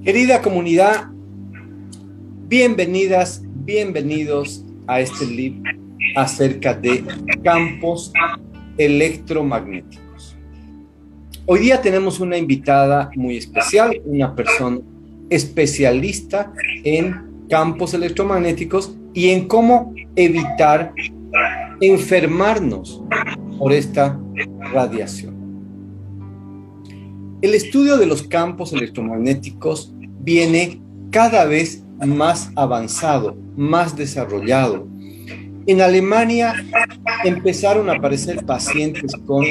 Querida comunidad, bienvenidas, bienvenidos a este live acerca de campos electromagnéticos. Hoy día tenemos una invitada muy especial, una persona especialista en campos electromagnéticos y en cómo evitar enfermarnos por esta radiación. El estudio de los campos electromagnéticos viene cada vez más avanzado, más desarrollado. En Alemania empezaron a aparecer pacientes con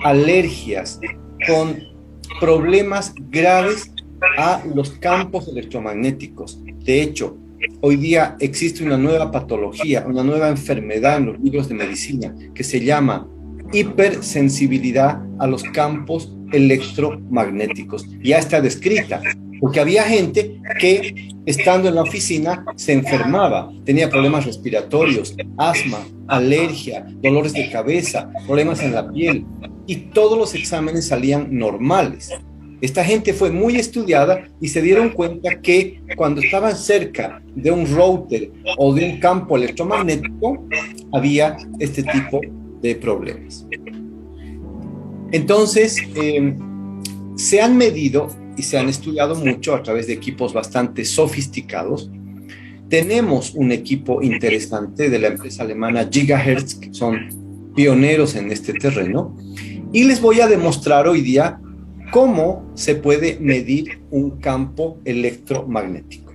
alergias, con problemas graves a los campos electromagnéticos. De hecho, hoy día existe una nueva patología, una nueva enfermedad en los libros de medicina que se llama hipersensibilidad a los campos electromagnéticos. Ya está descrita, porque había gente que estando en la oficina se enfermaba, tenía problemas respiratorios, asma, alergia, dolores de cabeza, problemas en la piel, y todos los exámenes salían normales. Esta gente fue muy estudiada y se dieron cuenta que cuando estaban cerca de un router o de un campo electromagnético, había este tipo de problemas. Entonces, se han medido y se han estudiado mucho a través de equipos bastante sofisticados. Tenemos un equipo interesante de la empresa alemana Gigahertz, que son pioneros en este terreno, y les voy a demostrar hoy día cómo se puede medir un campo electromagnético.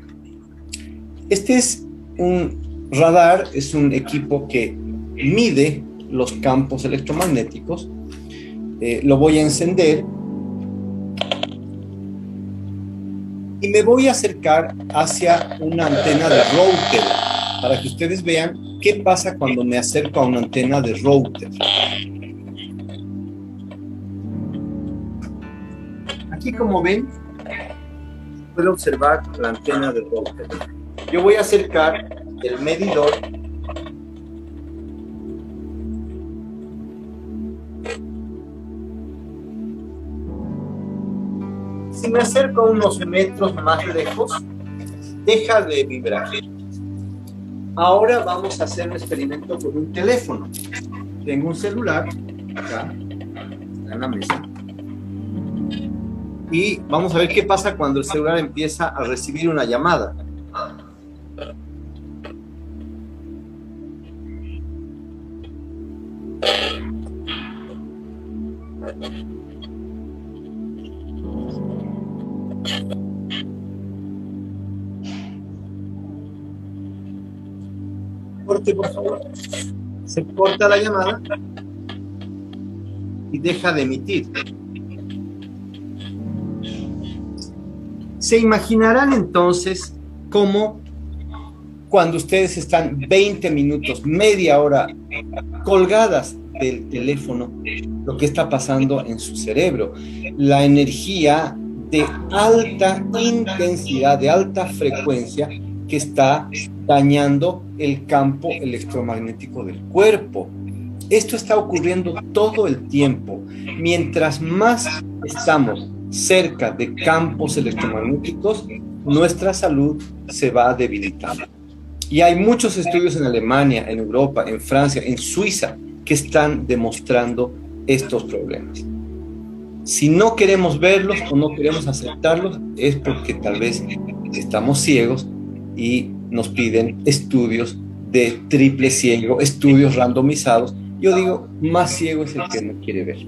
Este es un radar, es un equipo que mide los campos electromagnéticos. Lo voy a encender y me voy a acercar hacia una antena de router para que ustedes vean qué pasa cuando me acerco a una antena de router. Aquí, como ven, puedo observar la antena de router. Yo voy a acercar el medidor si me acerco unos metros más lejos, deja de vibrar. Ahora vamos a hacer un experimento con un teléfono. Tengo un celular, acá, está en la mesa. Y vamos a ver qué pasa cuando el celular empieza a recibir una llamada. Corte, por favor. Se corta la llamada y deja de emitir. Se imaginarán entonces cómo cuando ustedes están 20 minutos, media hora colgadas del teléfono, lo que está pasando en su cerebro. La energía de alta intensidad, de alta frecuencia que está dañando el campo electromagnético del cuerpo. Esto está ocurriendo todo el tiempo. Mientras más estamos cerca de campos electromagnéticos, nuestra salud se va debilitando. Y hay muchos estudios en Alemania, en Europa, en Francia, en Suiza, que están demostrando estos problemas. Si no queremos verlos o no queremos aceptarlos, es porque tal vez estamos ciegos y nos piden estudios de triple ciego, estudios randomizados. Yo digo, más ciego es el que no quiere ver.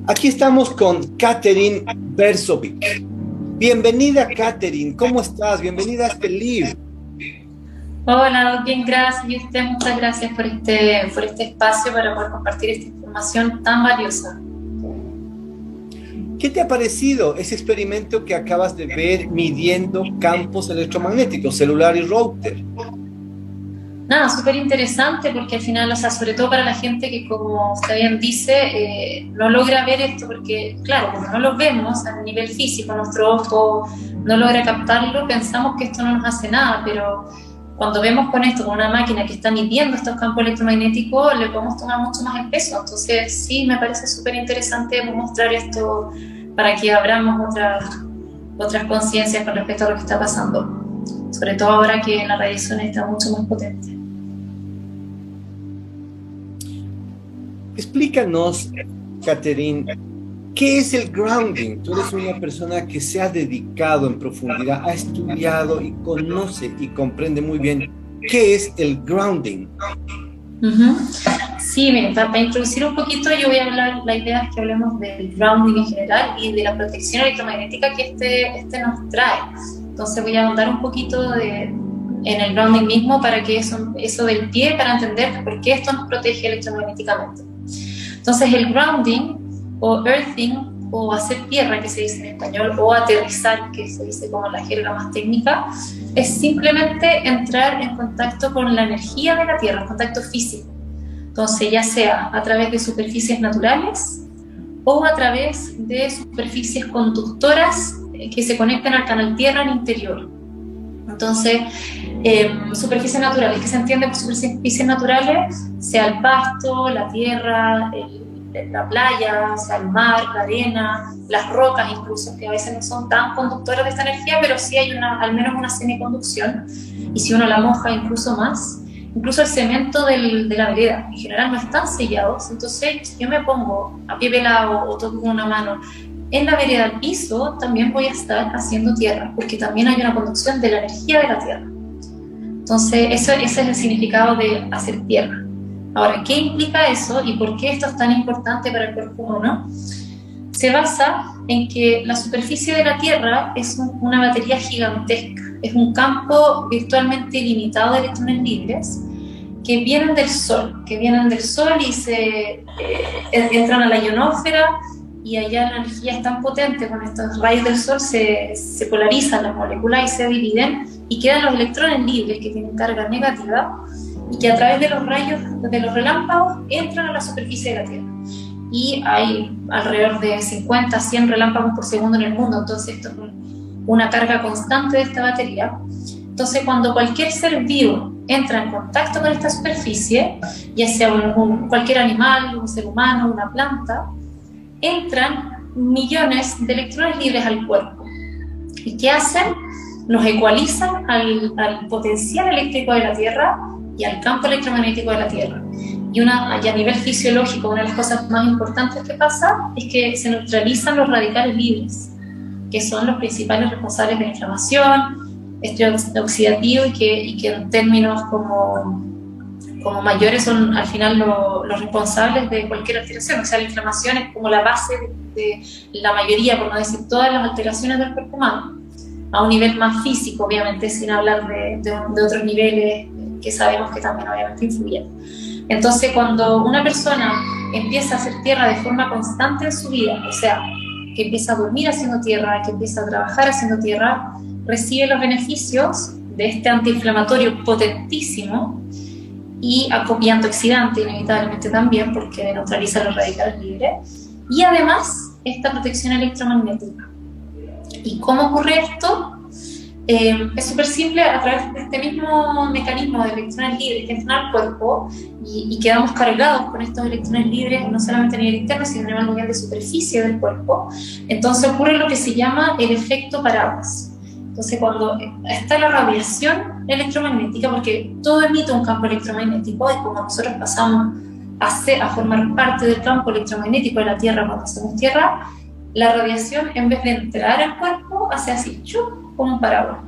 Aquí estamos con Catherine Berzovic. Bienvenida, Catherine. ¿Cómo estás? Bienvenida a este live. Hola, bien, gracias. Y usted, muchas gracias por este espacio para poder compartir esta información tan valiosa. ¿Qué te ha parecido ese experimento que acabas de ver midiendo campos electromagnéticos, celular y router? Nada, súper interesante porque al final, o sea, sobre todo para la gente que, como usted bien dice, no logra ver esto porque, claro, como no lo vemos a nivel físico, nuestro ojo no logra captarlo, pensamos que esto no nos hace nada, pero cuando vemos con esto, con una máquina que está midiendo estos campos electromagnéticos, le podemos tomar mucho más el peso. Entonces, sí, me parece súper interesante mostrar esto para que abramos otras conciencias con respecto a lo que está pasando, sobre todo ahora que la radiación está mucho más potente. Explícanos, Catherine, ¿qué es el grounding? Tú eres una persona que se ha dedicado en profundidad, ha estudiado y conoce y comprende muy bien qué es el grounding. Sí, miren, para introducir un poquito, yo voy a hablar, la idea es que hablemos del grounding en general y de la protección electromagnética que este nos trae. Entonces voy a ahondar un poquito en el grounding mismo para que eso del pie, para entender por qué esto nos protege electromagnéticamente. Entonces el grounding o earthing o hacer tierra, que se dice en español, o aterrizar, que se dice como la jerga más técnica, es simplemente entrar en contacto con la energía de la tierra, en contacto físico. Entonces, ya sea a través de superficies naturales o a través de superficies conductoras que se conectan al canal tierra al interior. Entonces, superficies naturales, que se entiende por superficies naturales, sea el pasto, la tierra, la playa, sea el mar, la arena, las rocas incluso, que a veces no son tan conductoras de esta energía, pero sí hay al menos una semiconducción, y si uno la moja incluso más. Incluso el cemento de la vereda, en general no están sellados, entonces si yo me pongo a pie pelado o toco con una mano en la vereda al piso, también voy a estar haciendo tierra, porque también hay una conducción de la energía de la tierra. Entonces ese es el significado de hacer tierra. Ahora, ¿qué implica eso y por qué esto es tan importante para el cuerpo humano? Se basa en que la superficie de la Tierra es una batería gigantesca, es un campo virtualmente ilimitado de electrones libres que vienen del Sol y entran a la ionósfera, y allá la energía es tan potente, con estos rayos del Sol se polarizan las moléculas y se dividen y quedan los electrones libres que tienen carga negativa y que a través de los rayos, de los relámpagos, entran a la superficie de la Tierra. Y hay alrededor de 50 a 100 relámpagos por segundo en el mundo, entonces esto es una carga constante de esta batería. Entonces cuando cualquier ser vivo entra en contacto con esta superficie, ya sea cualquier animal, un ser humano, una planta, entran millones de electrones libres al cuerpo. ¿Y qué hacen? Nos ecualizan al potencial eléctrico de la Tierra y al campo electromagnético de la Tierra. Y a nivel fisiológico, una de las cosas más importantes que pasa es que se neutralizan los radicales libres, que son los principales responsables de la inflamación, estrés oxidativo, y que en términos como mayores son al final los responsables de cualquier alteración. O sea, la inflamación es como la base de la mayoría, por no decir todas las alteraciones del cuerpo humano, a un nivel más físico, obviamente, sin hablar de otros niveles que sabemos que también obviamente influyen. Entonces, cuando una persona empieza a hacer tierra de forma constante en su vida, o sea, que empieza a dormir haciendo tierra, que empieza a trabajar haciendo tierra, recibe los beneficios de este antiinflamatorio potentísimo y antioxidante inevitablemente también, porque neutraliza los radicales libres, y además esta protección electromagnética. ¿Y cómo ocurre esto? Es súper simple, a través de este mismo mecanismo de electrones libres que entran al cuerpo y quedamos cargados con estos electrones libres, no solamente a nivel interno, sino a nivel de superficie del cuerpo. Entonces ocurre lo que se llama el efecto paraguas. Entonces, cuando está la radiación electromagnética, porque todo emite un campo electromagnético, y como nosotros pasamos a formar parte del campo electromagnético de la Tierra cuando hacemos tierra, la radiación, en vez de entrar al cuerpo, hace así, ¡chup!, como un paraguas.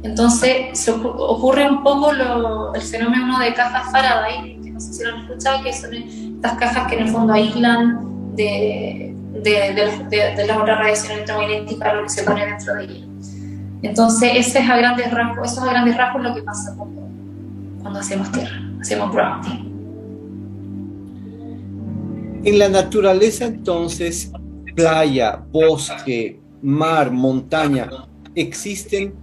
Entonces ocurre un poco el fenómeno de cajas Faraday, que no sé si lo han escuchado, que son estas cajas que en el fondo aíslan de la otra radiación electromagnética, lo que se pone dentro de ella. Entonces eso es a grandes rasgos lo que pasa cuando hacemos tierra, hacemos grounding. En la naturaleza, entonces, playa, bosque, mar, montaña, existen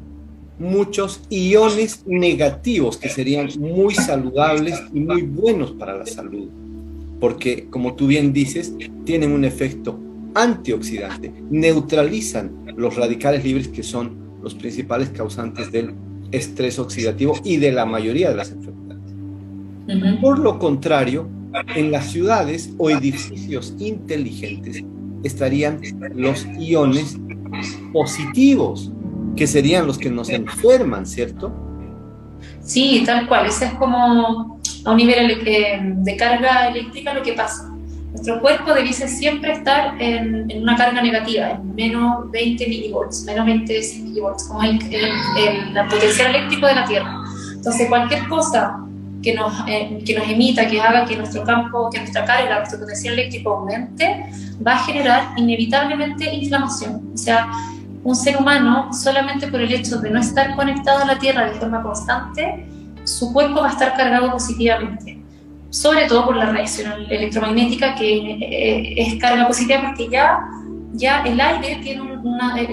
muchos iones negativos que serían muy saludables y muy buenos para la salud, porque, como tú bien dices, tienen un efecto antioxidante, neutralizan los radicales libres, que son los principales causantes del estrés oxidativo y de la mayoría de las enfermedades. Por lo contrario, en las ciudades o edificios inteligentes estarían los iones positivos, que serían los que nos enferman, ¿cierto? Sí, tal cual. Ese es como a un nivel de carga eléctrica lo que pasa. Nuestro cuerpo debiese siempre estar en una carga negativa, en menos 20 milivolts, menos 25 milivolts, como el potencial eléctrico de la Tierra. Entonces, cualquier cosa que nos emita, que haga que nuestro campo, que nuestra carga, nuestro potencial eléctrico aumente, va a generar inevitablemente inflamación. O sea, un ser humano, solamente por el hecho de no estar conectado a la Tierra de forma constante, su cuerpo va a estar cargado positivamente. Sobre todo por la radiación electromagnética, que es carga positiva, porque ya el aire tiene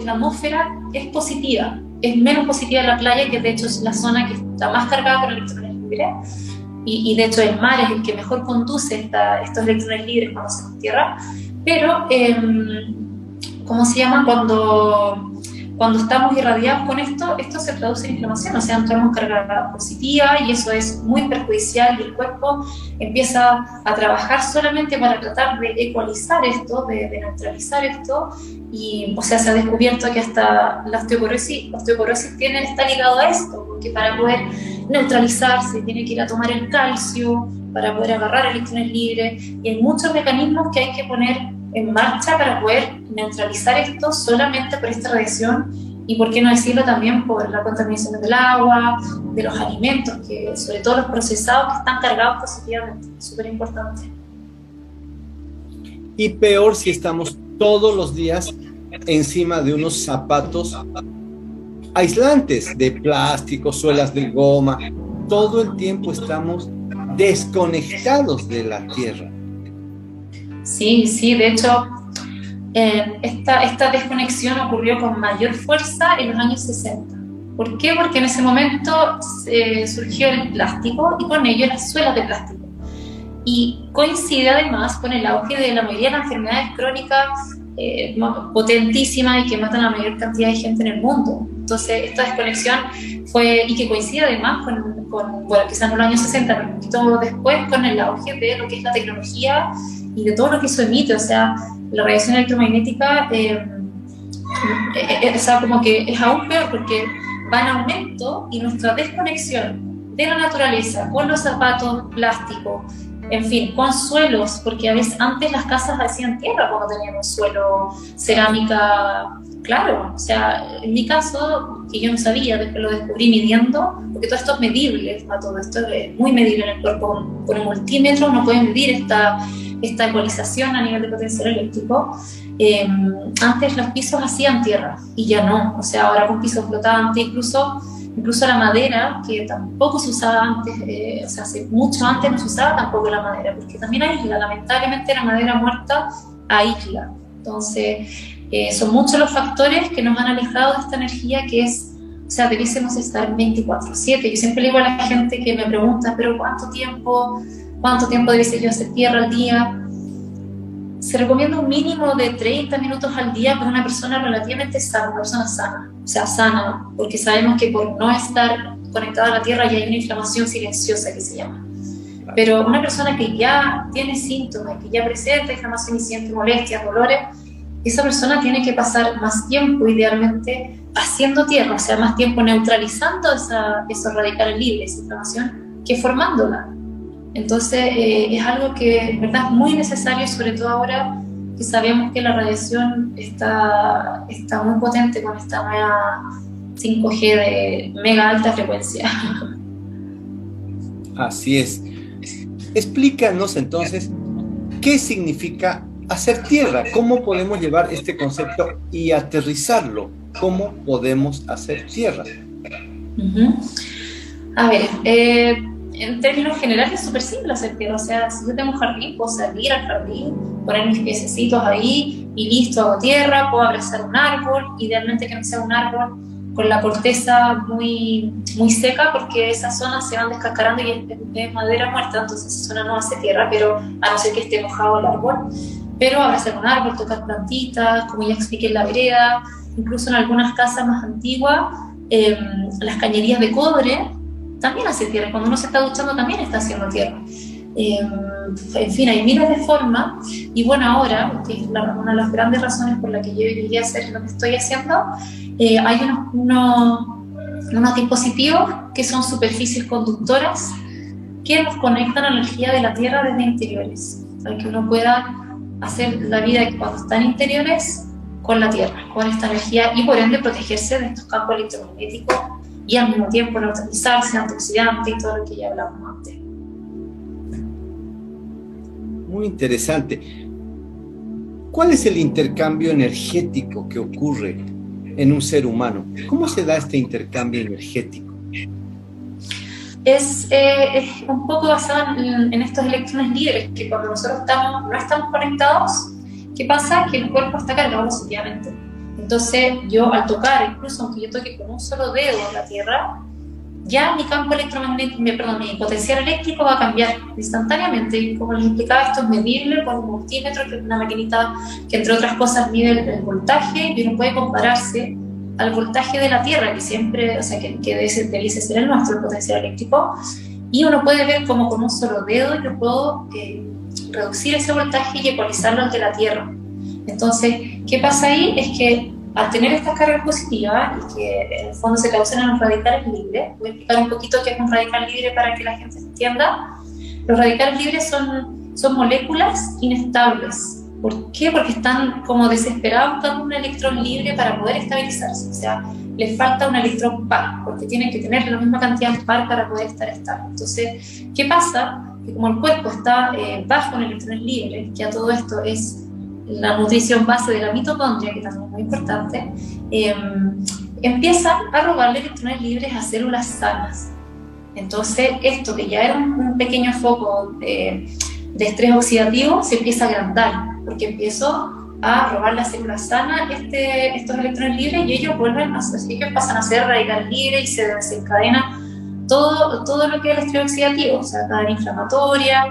la atmósfera es positiva, es menos positiva la playa, que de hecho es la zona que está más cargada con electrones libres, y de hecho el mar es el que mejor conduce estos electrones libres cuando se entierra, pero ¿cómo se llama? Cuando estamos irradiados con esto se traduce en inflamación, o sea, entramos carga positiva y eso es muy perjudicial y el cuerpo empieza a trabajar solamente para tratar de ecualizar esto, de neutralizar esto, y o sea, se ha descubierto que hasta la osteoporosis está ligado a esto, porque para poder neutralizarse tiene que ir a tomar el calcio para poder agarrar electrones libres, y hay muchos mecanismos que hay que poner en marcha para poder neutralizar esto solamente por esta radiación, y por qué no decirlo también por la contaminación del agua, de los alimentos, que sobre todo los procesados, que están cargados positivamente. Súper importante. Y peor si estamos todos los días encima de unos zapatos aislantes de plástico, suelas de goma. Todo el tiempo estamos desconectados de la tierra. Sí, de hecho, esta desconexión ocurrió con mayor fuerza en los años 60. ¿Por qué? Porque en ese momento surgió el plástico y con ello las suelas de plástico. Y coincide además con el auge de la mayoría de las enfermedades crónicas potentísimas y que matan a la mayor cantidad de gente en el mundo. Entonces, esta desconexión fue, y que coincide además bueno, quizás no en los años 60, pero un poquito después, con el auge de lo que es la tecnología y de todo lo que eso emite. O sea, la radiación electromagnética, o sea, como que es aún peor porque va en aumento, y nuestra desconexión de la naturaleza con los zapatos plásticos, en fin, con suelos, porque a veces antes las casas hacían tierra cuando tenían un suelo, cerámica, claro. O sea, en mi caso, que yo no sabía, después lo descubrí midiendo, porque todo esto es medible, todo esto es muy medible en el cuerpo. Con un multímetro uno puede medir esta ecualización a nivel de potencial eléctrico. Antes los pisos hacían tierra y ya no, o sea, ahora con pisos flotantes, incluso la madera, que tampoco se usaba antes, o sea, hace mucho antes no se usaba tampoco la madera, porque también aísla, lamentablemente la madera muerta aísla. Entonces, son muchos los factores que nos han alejado de esta energía que es, o sea, debiésemos estar 24/7. Yo siempre le digo a la gente que me pregunta, pero ¿cuánto tiempo debiese yo hacer tierra al día? Se recomienda un mínimo de 30 minutos al día para una persona relativamente sana, una persona sana, o sea, sana, porque sabemos que por no estar conectada a la tierra ya hay una inflamación silenciosa que se llama. Pero una persona que ya tiene síntomas, que ya presenta inflamación y siente molestias, dolores, esa persona tiene que pasar más tiempo, idealmente, haciendo tierra, o sea, más tiempo neutralizando esos radicales libres, esa inflamación, que formándola. Entonces, es algo que en verdad es muy necesario, sobre todo ahora que sabemos que la radiación está muy potente con esta nueva 5G de mega alta frecuencia. Así es. Explícanos entonces qué significa hacer tierra, cómo podemos llevar este concepto y aterrizarlo, cómo podemos hacer tierra. A ver, en términos generales es súper simple hacer tierra. O sea, si yo tengo un jardín, puedo salir al jardín, poner mis piececitos ahí y listo, hago tierra. Puedo abrazar un árbol, idealmente que no sea un árbol con la corteza muy, muy seca, porque esas zonas se van descascarando y es madera muerta, entonces esa zona no hace tierra, pero a no ser que esté mojado el árbol. Pero abrazar un árbol, tocar plantitas, como ya expliqué, en la vereda, incluso en algunas casas más antiguas, las cañerías de cobre también hace tierra. Cuando uno se está duchando también está haciendo tierra. En fin, hay miles de formas. Y bueno, ahora, que es una de las grandes razones por la que yo llegué a hacer lo que estoy haciendo, hay unos dispositivos que son superficies conductoras que nos conectan a la energía de la Tierra desde interiores, para que uno pueda hacer la vida cuando están interiores con la Tierra, con esta energía, y por ende protegerse de estos campos electromagnéticos y al mismo tiempo neutralizarse, antioxidante y todo lo que ya hablamos antes. Muy interesante. ¿Cuál es el intercambio energético que ocurre en un ser humano? ¿Cómo se da este intercambio energético? Es un poco basado en estos electrones libres, que cuando nosotros no estamos conectados, ¿qué pasa? Que el cuerpo está cargado positivamente. Entonces yo al tocar, incluso aunque yo toque con un solo dedo la Tierra, ya mi campo electromagnético, mi potencial eléctrico va a cambiar instantáneamente. Y como les explicaba, esto es medible con un multímetro, que es una maquinita que entre otras cosas mide el voltaje, y uno puede compararse al voltaje de la Tierra, que siempre, o sea, que debería ser el nuestro, el potencial eléctrico, y uno puede ver cómo con un solo dedo yo puedo reducir ese voltaje y ecualizarlo al de la Tierra. Entonces, ¿qué pasa ahí? Es que al tener estas cargas positivas y que en el fondo se causan en los radicales libres, voy a explicar un poquito qué es un radical libre para que la gente entienda. Los radicales libres son moléculas inestables. ¿Por qué? Porque están como desesperados buscando un electrón libre para poder estabilizarse. O sea, les falta un electrón par, porque tienen que tener la misma cantidad de par para poder estar estable. Entonces, ¿qué pasa? Que como el cuerpo está bajo en electrones libres, que a todo esto es la nutrición base de la mitocondria, que también es muy importante, empiezan a robarle electrones libres a células sanas. Entonces, esto que ya era un pequeño foco de estrés oxidativo se empieza a agrandar, porque empiezo a robar las células sanas estos electrones libres, y ellos pasan a ser radicales libres y se desencadena todo lo que es el estrés oxidativo, o sea, cadena inflamatoria,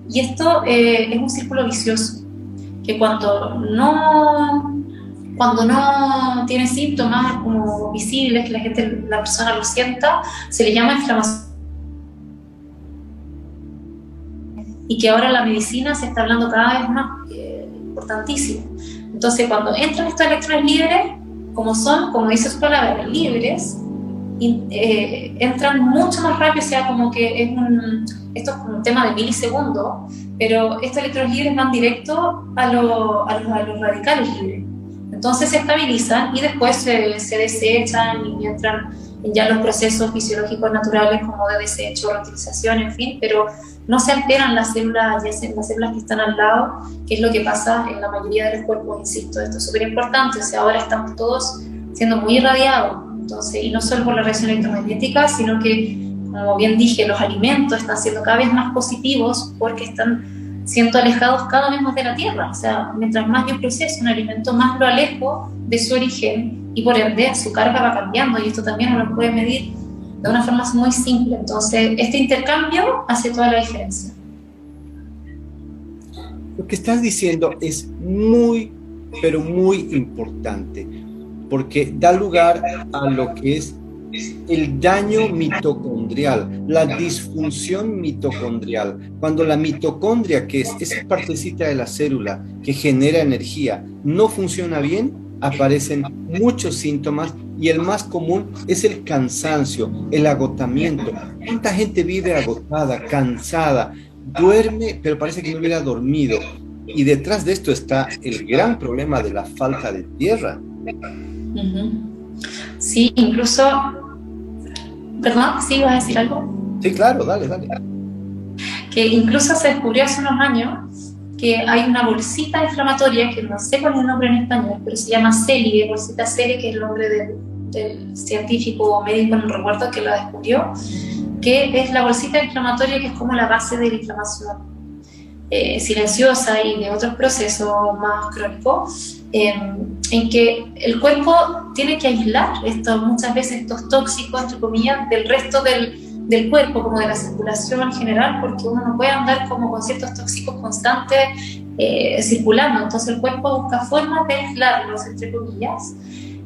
y esto es un círculo vicioso, que cuando no tiene síntomas como visibles, que la persona lo sienta, se le llama inflamación. Y que ahora la medicina se está hablando cada vez más, importantísimo. Entonces, cuando entran estos electrones libres, como dice su palabra, libres, entran mucho más rápido, o sea, como que esto es un tema de milisegundos, pero estos electrones libres van directo a los radicales libres. Entonces se estabilizan y después se desechan y entran en ya los procesos fisiológicos naturales como de desecho, reutilización, en fin, pero no se alteran las células adyacentes, las células que están al lado, que es lo que pasa en la mayoría de los cuerpos, insisto. Esto es súper importante, o sea, ahora estamos todos siendo muy irradiados, entonces, y no solo por la radiación electromagnética, sino que, como bien dije, los alimentos están siendo cada vez más positivos porque están siendo alejados cada vez más de la Tierra. O sea, mientras más yo proceso un alimento, más lo alejo de su origen, y por ende su carga va cambiando, y esto también uno lo puede medir de una forma muy simple. Entonces, este intercambio hace toda la diferencia. Lo que estás diciendo es muy, pero muy importante, porque da lugar a lo que es el daño mitocondrial, la disfunción mitocondrial. Cuando la mitocondria, que es esa partecita de la célula que genera energía, no funciona bien, aparecen muchos síntomas, y el más común es el cansancio, el agotamiento. ¿Cuánta gente vive agotada, cansada, duerme, pero parece que no hubiera dormido? Y detrás de esto está el gran problema de la falta de tierra. Sí, incluso... ¿Perdón? ¿Sí ibas a decir algo? Sí, claro, dale. Que incluso se descubrió hace unos años que hay una bolsita inflamatoria, que no sé cuál es el nombre en español, pero se llama CELI, bolsita CELI, que es el nombre del científico o médico, no recuerdo, que la descubrió, que es la bolsita inflamatoria, que es como la base de la inflamación silenciosa y de otros procesos más crónicos, en que el cuerpo tiene que aislar muchas veces estos tóxicos, entre comillas, del resto del cuerpo, como de la circulación en general, porque uno no puede andar como con ciertos tóxicos constantes circulando. Entonces el cuerpo busca formas de aislarlos, entre comillas,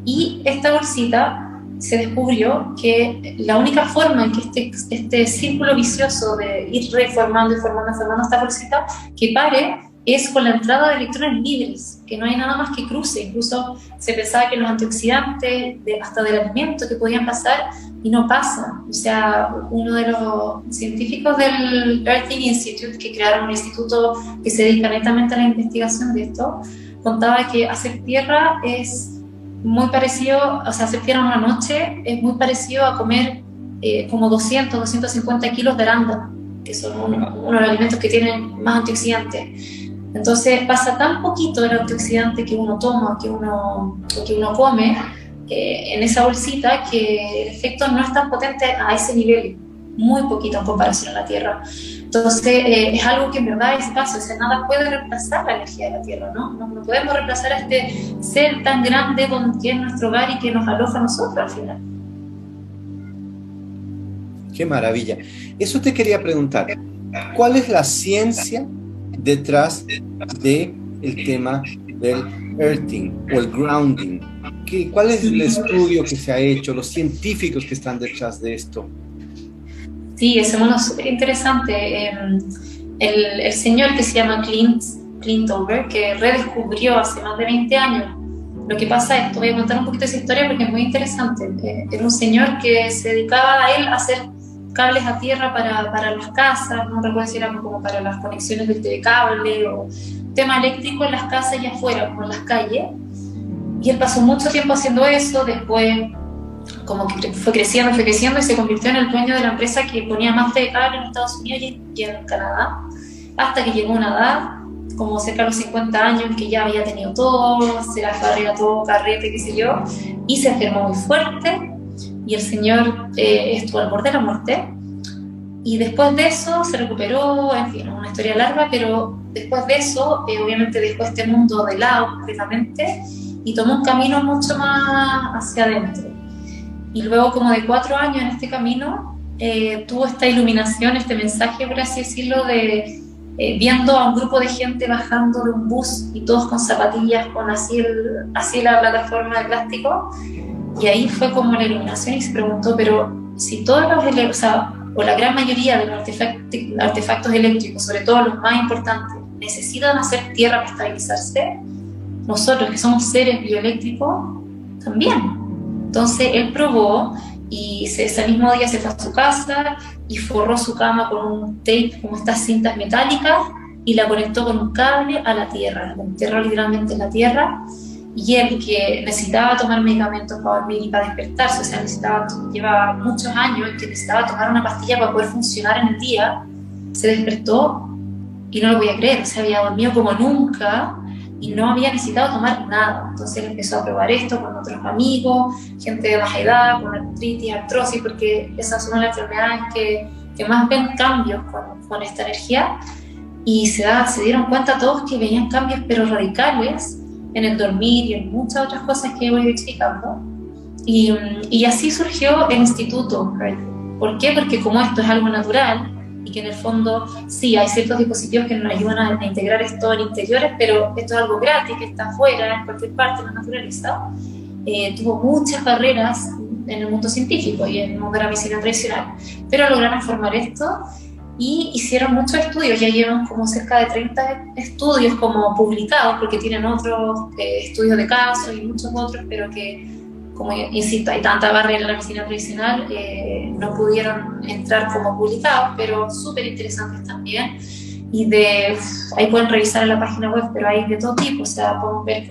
y esta bolsita se descubrió que la única forma en que este círculo vicioso de ir reformando y formando esta bolsita, que pare, es con la entrada de electrones libres, que no hay nada más que cruce. Incluso se pensaba que los antioxidantes, hasta del alimento, que podían pasar, y no pasa. O sea, uno de los científicos del Earthing Institute, que crearon un instituto que se dedica netamente a la investigación de esto, contaba que hacer tierra es muy parecido, o sea, hacer tierra en una noche es muy parecido a comer como 250 kilos de arándano, que son uno de los alimentos que tienen más antioxidantes. Entonces pasa tan poquito el antioxidante que uno toma, que uno come en esa bolsita, que el efecto no es tan potente a ese nivel, muy poquito en comparación a la Tierra. Entonces es algo que en verdad es básico, o sea, nada puede reemplazar la energía de la Tierra, ¿no? No podemos reemplazar a este ser tan grande que es nuestro hogar y que nos aloja a nosotros al final. Qué maravilla. Eso te quería preguntar. ¿Cuál es la ciencia detrás del tema del earthing o el grounding? ¿Cuál es el estudio que se ha hecho, los científicos que están detrás de esto? Sí, es súper interesante. El señor que se llama Clint Dover, que redescubrió hace más de 20 años. Lo que pasa es, te voy a contar un poquito de esa historia porque es muy interesante. Era un señor que se dedicaba a él a hacer cables a tierra para las casas, no recuerdo si era como para las conexiones del telecable o tema eléctrico en las casas y afuera, como en las calles. Y él pasó mucho tiempo haciendo eso, después como que fue creciendo y se convirtió en el dueño de la empresa que ponía más de cable en Estados Unidos y en Canadá, hasta que llegó a una edad, como cerca de los 50 años, que ya había tenido todo, se la carrera, todo, carrete, qué sé yo, y se enfermó muy fuerte, y el señor estuvo al borde de la muerte, y después de eso se recuperó, en fin, una historia larga, pero después de eso, obviamente dejó este mundo de lado completamente, y tomó un camino mucho más hacia adentro. Y luego, como de 4 años en este camino, tuvo esta iluminación, este mensaje, por así decirlo, de viendo a un grupo de gente bajando de un bus y todos con zapatillas, con así la plataforma de plástico. Y ahí fue como la iluminación y se preguntó, pero si todos los, o la gran mayoría de los artefactos eléctricos, sobre todo los más importantes, necesitan hacer tierra para estabilizarse, nosotros que somos seres bioeléctricos, también. Entonces él probó y ese mismo día se fue a su casa y forró su cama con un tape, como estas cintas metálicas, y la conectó con un cable a la tierra, la enterró literalmente en la tierra. Y él, que necesitaba tomar medicamentos para dormir y para despertarse, o sea, llevaba muchos años en que necesitaba tomar una pastilla para poder funcionar en el día, se despertó y no lo podía creer, se había dormido como nunca y no había necesitado tomar nada. Entonces él empezó a probar esto con otros amigos, gente de baja edad, con artritis, artrosis, porque esas son las enfermedades que más ven cambios con esta energía, y se dieron cuenta todos que veían cambios pero radicales en el dormir y en muchas otras cosas que voy explicando. Y así surgió el instituto. ¿Por qué? Porque como esto es algo natural, y que en el fondo sí hay ciertos dispositivos que nos ayudan a integrar esto en interiores, pero esto es algo gratis, que está afuera, en cualquier parte de la naturaleza. Tuvo muchas barreras en el mundo científico y en el mundo de la medicina tradicional, pero lograron formar esto y hicieron muchos estudios. Ya llevan como cerca de 30 estudios como publicados, porque tienen otros estudios de casos y muchos otros, pero que, como insisto, hay tanta barrera en la medicina tradicional, no pudieron entrar como publicados, pero súper interesantes también. Y ahí pueden revisar en la página web, pero hay de todo tipo. O sea, podemos ver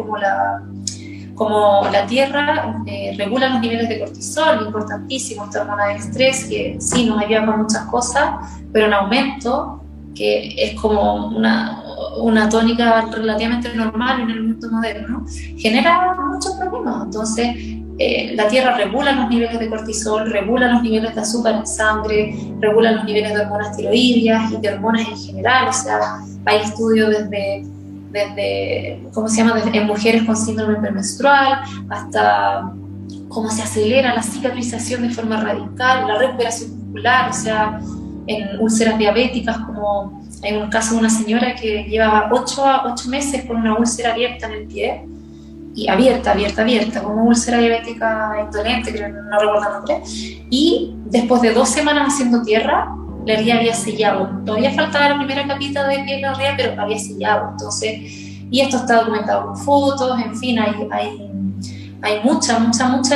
como la Tierra regula los niveles de cortisol, importantísimo, esta hormona del estrés, que sí nos ayuda con muchas cosas, pero en aumento, que es como una tónica relativamente normal en el mundo moderno, genera muchos problemas. Entonces, la Tierra regula los niveles de cortisol, regula los niveles de azúcar en sangre, regula los niveles de hormonas tiroideas y de hormonas en general. O sea, hay estudios desde ¿cómo se llama?, en mujeres con síndrome premenstrual, hasta cómo se acelera la cicatrización de forma radical, la recuperación muscular, o sea, en úlceras diabéticas, como hay un caso de una señora que llevaba 8 meses con una úlcera abierta en el pie, y abierta, como úlcera diabética indolente, creo, no recuerdo el nombre, y después de 2 semanas haciendo tierra, la herida había sellado. Todavía faltaba la primera capita de piel de la herida, pero había sellado. Entonces, y esto está documentado con fotos, en fin, hay mucha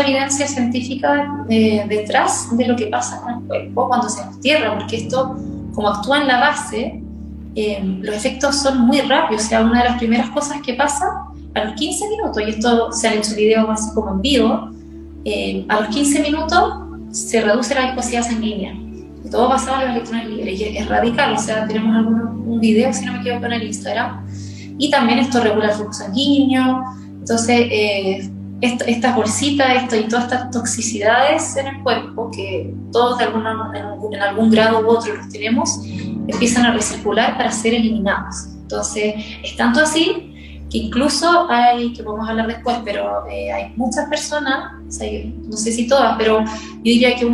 evidencia científica detrás de lo que pasa con el cuerpo cuando hacemos tierra, porque esto, como actúa en la base, los efectos son muy rápidos. O sea, una de las primeras cosas que pasa a los 15 minutos, y esto se han hecho videos así como en vivo, a los 15 minutos se reduce la viscosidad sanguínea. Todo basado en los electrones libres, y es radical. O sea, tenemos un video, si no me equivoco, en el Instagram, y también esto regula el flujo sanguíneo. Entonces, estas bolsitas y todas estas toxicidades en el cuerpo, que todos en algún grado u otro los tenemos, empiezan a recircular para ser eliminados. Entonces, es tanto así que incluso que podemos hablar después, pero hay muchas personas, o sea, no sé si todas, pero yo diría que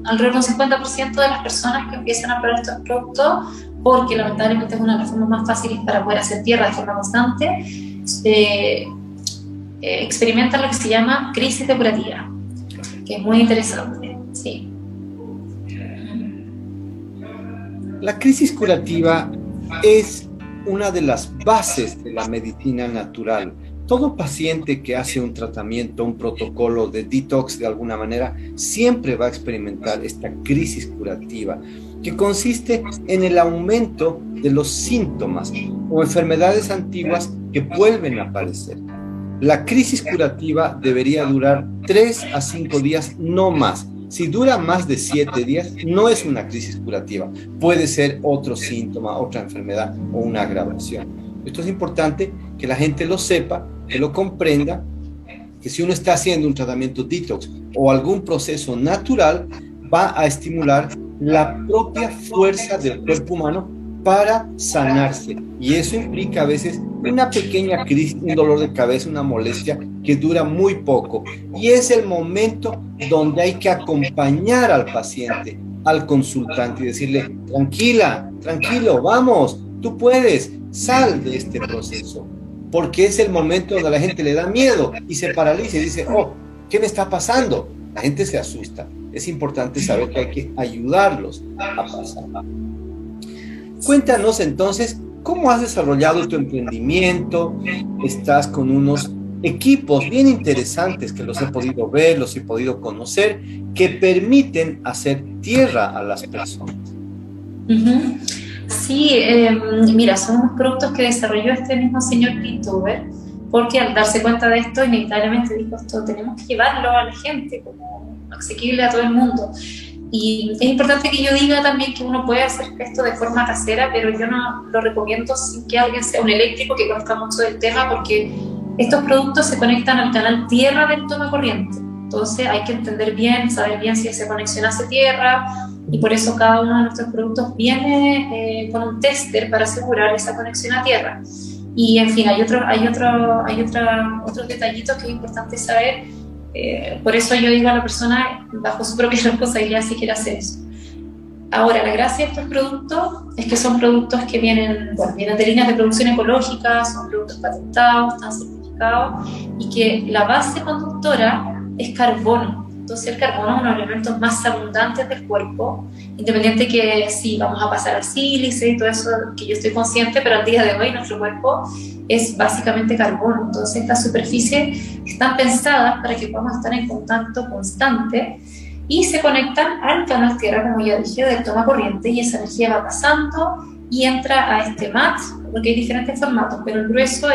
alrededor de un 50% de las personas que empiezan a probar estos productos, porque lamentablemente es una de las formas más fáciles para poder hacer tierra de forma constante, experimentan lo que se llama crisis depurativa, que es muy interesante, sí. La crisis curativa es una de las bases de la medicina natural. Todo paciente que hace un tratamiento, un protocolo de detox de alguna manera, siempre va a experimentar esta crisis curativa, que consiste en el aumento de los síntomas o enfermedades antiguas que vuelven a aparecer. La crisis curativa debería durar 3 a 5 días, no más. Si dura más de 7 días, no es una crisis curativa. Puede ser otro síntoma, otra enfermedad o una agravación. Esto es importante que la gente lo sepa, que lo comprenda, que si uno está haciendo un tratamiento detox o algún proceso natural, va a estimular la propia fuerza del cuerpo humano para sanarse. Y eso implica a veces una pequeña crisis, un dolor de cabeza, una molestia que dura muy poco. Y es el momento donde hay que acompañar al paciente, al consultante, y decirle: tranquila, tranquilo, vamos, tú puedes, sal de este proceso. Porque es el momento donde a la gente le da miedo y se paraliza y dice: oh, ¿qué me está pasando? La gente se asusta. Es importante saber que hay que ayudarlos a pasar. Cuéntanos entonces, ¿cómo has desarrollado tu emprendimiento? Estás con unos equipos bien interesantes que los he podido ver, los he podido conocer, que permiten hacer tierra a las personas. Uh-huh. Sí, mira, son unos productos que desarrolló este mismo señor Pintuber, porque al darse cuenta de esto, inevitablemente dijo: esto tenemos que llevarlo a la gente, como asequible a todo el mundo. Y es importante que yo diga también que uno puede hacer esto de forma casera, pero yo no lo recomiendo sin que alguien sea un eléctrico que conozca mucho del tema, porque estos productos se conectan al canal tierra del toma corriente. Entonces hay que entender bien, saber bien si esa conexión hace tierra, y por eso cada uno de nuestros productos viene con un tester para asegurar esa conexión a tierra. Y en fin, hay otros detallitos que es importante saber. Por eso yo digo a la persona, bajo su propia responsabilidad, si quiere hacer eso. Ahora, la gracia de estos productos es que son productos que vienen de líneas de producción ecológica, son productos patentados, están certificados, y que la base conductora es carbono. Entonces el carbono es uno de los elementos más abundantes del cuerpo, independiente que si vamos a pasar al sílice y todo eso, que yo estoy consciente, pero al día de hoy nuestro cuerpo es básicamente carbono. Entonces estas superficies están pensadas para que podamos estar en contacto constante y se conectan al canal tierra, como ya dije, del toma corriente, y esa energía va pasando y entra a este mat, porque hay diferentes formatos, pero el grueso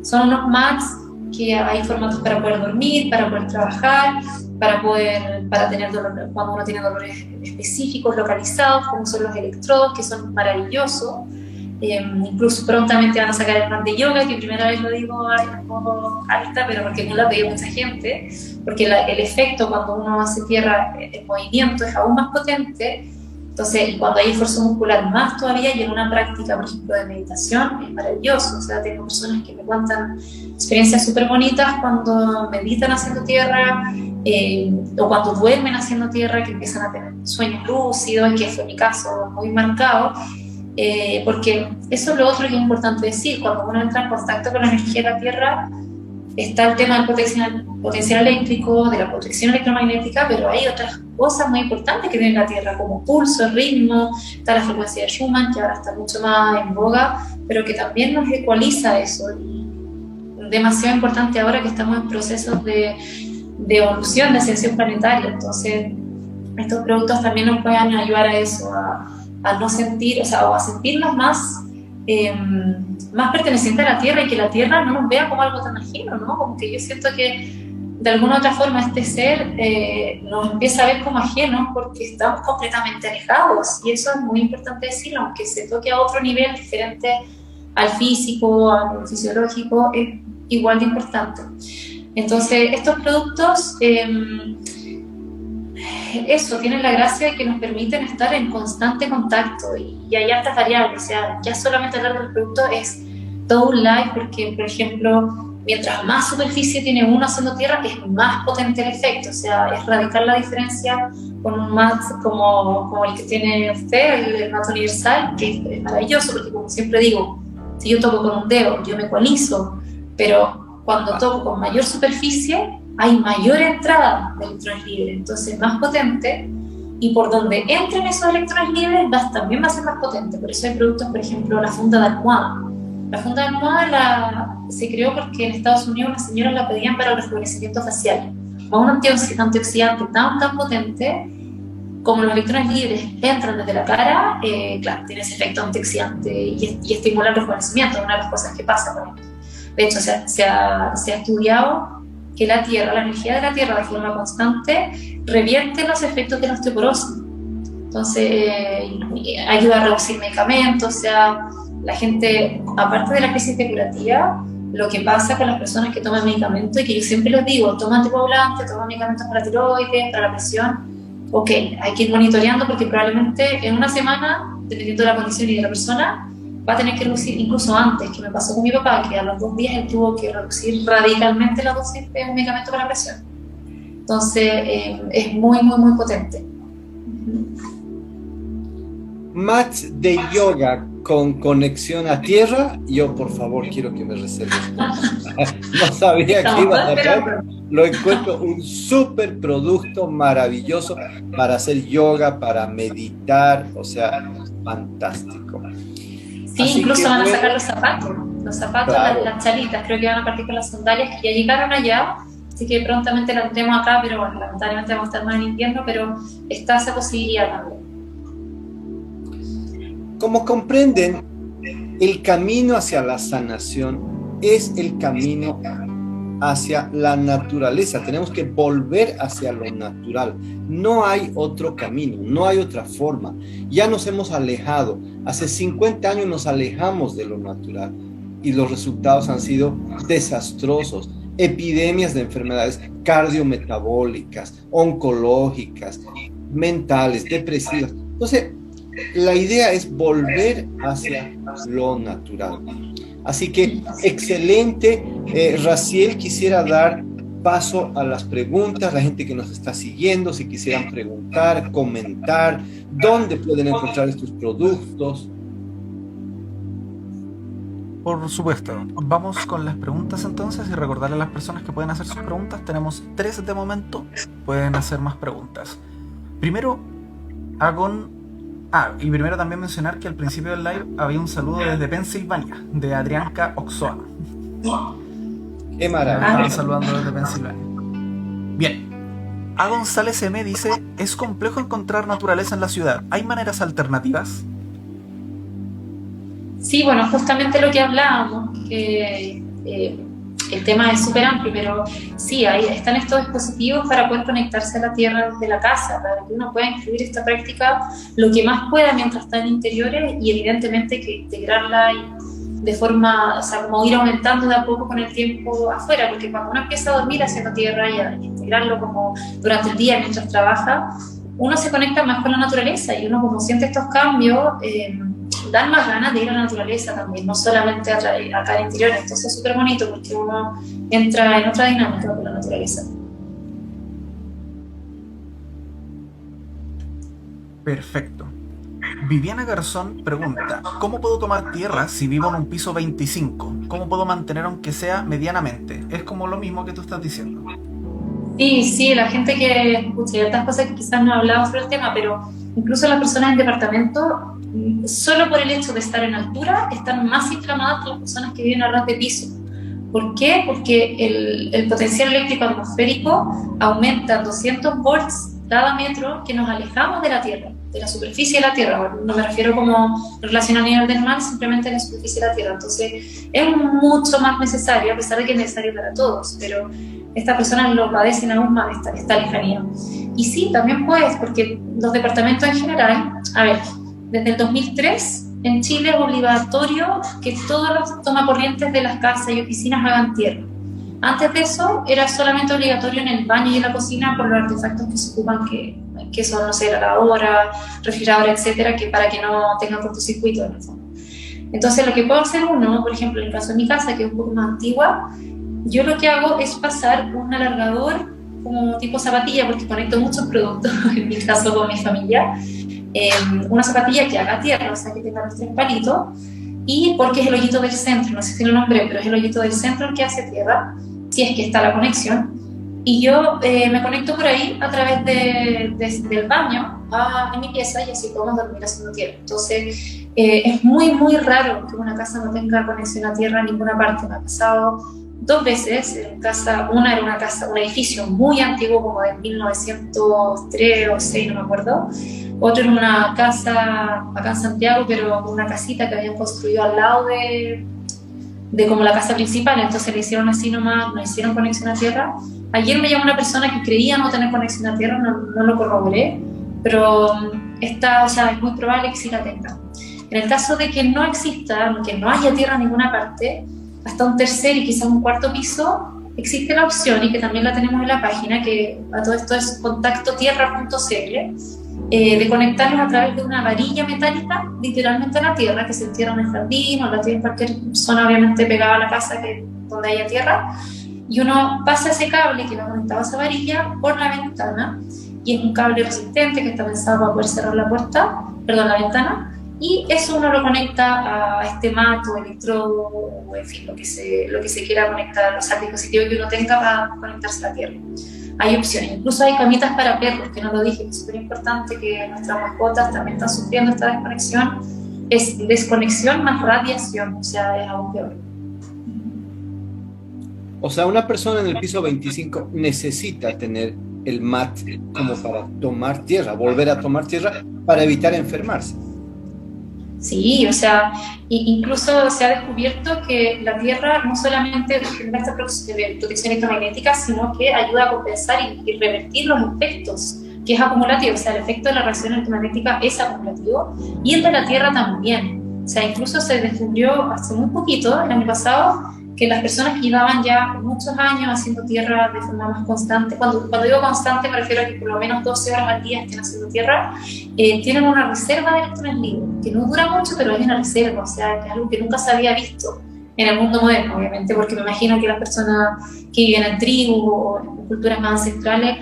son unos mats que hay formatos para poder dormir, para poder trabajar, para tener dolor, cuando uno tiene dolores específicos, localizados, como son los electrodos, que son maravillosos. Incluso prontamente van a sacar el plan de yoga, que primera vez lo digo un poco alta, pero porque no lo veía mucha gente, porque el efecto cuando uno hace tierra en movimiento es aún más potente. Entonces, y cuando hay esfuerzo muscular más todavía, y en una práctica, por ejemplo, de meditación, es maravilloso. O sea, tengo personas que me cuentan experiencias súper bonitas cuando meditan haciendo tierra, o cuando duermen haciendo tierra, que empiezan a tener sueños lúcidos, que fue mi caso muy marcado, porque eso es lo otro que es importante decir. Cuando uno entra en contacto con la energía de la tierra, está el tema del potencial eléctrico, de la protección electromagnética, pero hay otras cosas muy importantes que tiene la Tierra, como pulso, ritmo, está la frecuencia de Schumann, que ahora está mucho más en boga, pero que también nos ecualiza eso. Y demasiado importante ahora que estamos en procesos de evolución, de ascensión planetaria. Entonces, estos productos también nos pueden ayudar a eso, a no sentir, o a sentirnos más pertenecientes a la Tierra y que la Tierra no nos vea como algo tan ajeno, ¿no? Como que yo siento que de alguna u otra forma este ser nos empieza a ver como ajenos porque estamos completamente alejados, y eso es muy importante decirlo, aunque se toque a otro nivel diferente al físico, al fisiológico, es igual de importante. Entonces, estos productos eso, tienen la gracia de que nos permiten estar en constante contacto, y hay altas variables. O sea, ya solamente hablar del producto es todo un live, porque, por ejemplo, mientras más superficie tiene uno haciendo tierra, es más potente el efecto. O sea, es radical la diferencia con un mat como el que tiene usted, el mat universal, que es maravilloso, porque, como siempre digo, si yo toco con un dedo, yo me ecualizo, pero cuando toco con mayor superficie, hay mayor entrada de electrones libres, entonces más potente, y por donde entren esos electrones libres también va a ser más potente. Por eso hay productos, por ejemplo, la funda de almohada. La funda de almohada se creó porque en Estados Unidos las señoras la pedían para el rejuvenecimiento facial. Va un antioxidante tan potente, como los electrones libres entran desde la cara, claro, tiene ese efecto antioxidante y estimula el rejuvenecimiento, es una de las cosas que pasa con esto. De hecho, se ha estudiado que la energía de la Tierra de forma constante revierte los efectos de la osteoporosis. Entonces, ayuda a reducir medicamentos. O sea, la gente, aparte de la crisis depurativa, lo que pasa con las personas que toman medicamentos, y que yo siempre les digo, toma anticoagulantes, toma medicamentos para tiroides, para la presión, ok, hay que ir monitoreando, porque probablemente en una semana, dependiendo de la condición y de la persona, va a tener que reducir, incluso antes, que me pasó con mi papá, que a los 2 días él tuvo que reducir radicalmente la dosis de un medicamento para la presión. Entonces, es muy, muy, muy potente. Mats de yoga con conexión a tierra, yo por favor quiero que me reserves. No sabía que iba a hacer. Lo encuentro un súper producto maravilloso para hacer yoga, para meditar, o sea, fantástico. Sí, así incluso van a sacar los zapatos, claro. las chalitas, creo que van a partir con las sandalias, que ya llegaron allá, así que prontamente las tenemos acá, pero bueno, lamentablemente vamos a estar más en invierno, pero está esa posibilidad también. Como comprenden, el camino hacia la sanación es el camino hacia la naturaleza. Tenemos que volver hacia lo natural. No hay otro camino, no hay otra forma. Ya nos hemos alejado. Hace 50 años nos alejamos de lo natural y los resultados han sido desastrosos. Epidemias de enfermedades cardiometabólicas, oncológicas, mentales, depresivas. Entonces, la idea es volver hacia lo natural. Así que, excelente. Raciel, quisiera dar paso a las preguntas, la gente que nos está siguiendo, si quisieran preguntar, comentar, dónde pueden encontrar estos productos. Por supuesto. Vamos con las preguntas entonces, y recordarle a las personas que pueden hacer sus preguntas. Tenemos 3 de momento, pueden hacer más preguntas. Primero, y primero también mencionar que al principio del live había un saludo desde Pensilvania, de Adrianca Oxoa. ¡Qué maravilla! Están saludando desde Pensilvania. Bien. A González M dice: ¿es complejo encontrar naturaleza en la ciudad? ¿Hay maneras alternativas? Sí, bueno, justamente lo que hablábamos, que el tema es súper amplio, pero sí, ahí están estos dispositivos para poder conectarse a la tierra desde la casa, para que uno pueda incluir esta práctica lo que más pueda mientras está en interiores, y evidentemente que integrarla de forma, o sea, como ir aumentando de a poco con el tiempo afuera, porque cuando uno empieza a dormir haciendo tierra y a integrarlo como durante el día mientras trabaja, uno se conecta más con la naturaleza, y uno, como siente estos cambios, dan más ganas de ir a la naturaleza también, no solamente acá en interior. Entonces es súper bonito porque uno entra en otra dinámica con la naturaleza. Perfecto. Viviana Garzón pregunta, ¿cómo puedo tomar tierra si vivo en un piso 25? ¿Cómo puedo mantener aunque sea medianamente? Es como lo mismo que tú estás diciendo. Sí, sí, la gente que escucha ciertas cosas que quizás no hablamos sobre el tema, pero incluso las personas en departamento, solo por el hecho de estar en altura, están más inflamadas que las personas que viven a ras de piso. ¿Por qué? Porque el potencial eléctrico atmosférico aumenta 200 volts cada metro que nos alejamos de la Tierra, de la superficie de la Tierra. No me refiero como relación a nivel del mar, simplemente a la superficie de la Tierra. Entonces es mucho más necesario, a pesar de que es necesario para todos, pero estas personas lo padecen aún más, esta lejanía. Y sí, también puedes, porque los departamentos en general, a ver, desde el 2003 en Chile es obligatorio que todos los tomacorrientes de las casas y oficinas hagan tierra. Antes de eso era solamente obligatorio en el baño y en la cocina por los artefactos que se ocupan, que son, no sé, la lavadora, refrigeradora, etcétera, que para que no tengan cortocircuito en el fondo. Entonces lo que puedo hacer uno, por ejemplo, en el caso de mi casa, que es un poco más antigua, yo lo que hago es pasar un alargador como tipo zapatilla, porque conecto muchos productos, en mi caso con mi familia, una zapatilla que haga tierra, o sea, que tenga los 3 palitos, y porque es el hoyito del centro, no sé si lo nombré, pero es el hoyito del centro el que hace tierra, si es que está la conexión, y yo me conecto por ahí a través del baño en mi pieza y así podemos dormir haciendo tierra. Entonces es muy, muy raro que una casa no tenga conexión a tierra en ninguna parte. Me ha pasado 2 veces en casa. Una era un edificio muy antiguo, como de 1903 o 6, no me acuerdo. Otro era una casa acá en Santiago, pero una casita que habían construido al lado de como la casa principal, entonces le hicieron así nomás, no hicieron conexión a tierra. Ayer me llamó una persona que creía no tener conexión a tierra, no lo corroboré, pero o sea, es muy probable que sí la tenga. En el caso de que no exista, que no haya tierra en ninguna parte, hasta un tercer y quizás un cuarto piso, existe la opción, y que también la tenemos en la página, que a todo esto es contactotierra.cl, de conectarlos a través de una varilla metálica literalmente a la tierra, que se entierra en el jardín o la tiene en cualquier zona obviamente pegada a la casa donde haya tierra, y uno pasa ese cable que va conectado a esa varilla por la ventana, y es un cable resistente que está pensado para poder cerrar la ventana, y eso uno lo conecta a este mato, electrodo, o en fin, lo que se quiera conectar, o sea, el dispositivo que uno tenga para conectarse a la tierra. Hay opciones, incluso hay camitas para perros, que no lo dije, que es súper importante, que nuestras mascotas también están sufriendo esta desconexión. Es desconexión más radiación, o sea, es aún peor. O sea, una persona en el piso 25 necesita tener el mat como para tomar tierra, volver a tomar tierra para evitar enfermarse. Sí, o sea, incluso se ha descubierto que la Tierra no solamente genera esta protección electromagnética, sino que ayuda a compensar y revertir los efectos, que es acumulativo. O sea, el efecto de la radiación electromagnética es acumulativo, y el de la Tierra también. O sea, incluso se descubrió hace muy poquito, el año pasado, que las personas que llevaban ya muchos años haciendo tierra de forma más constante, cuando digo constante me refiero a que por lo menos 12 horas al día estén haciendo tierra, tienen una reserva de electrones libres, que no dura mucho, pero es una reserva, o sea, que es algo que nunca se había visto en el mundo moderno, obviamente, porque me imagino que las personas que viven en tribus o en culturas más ancestrales,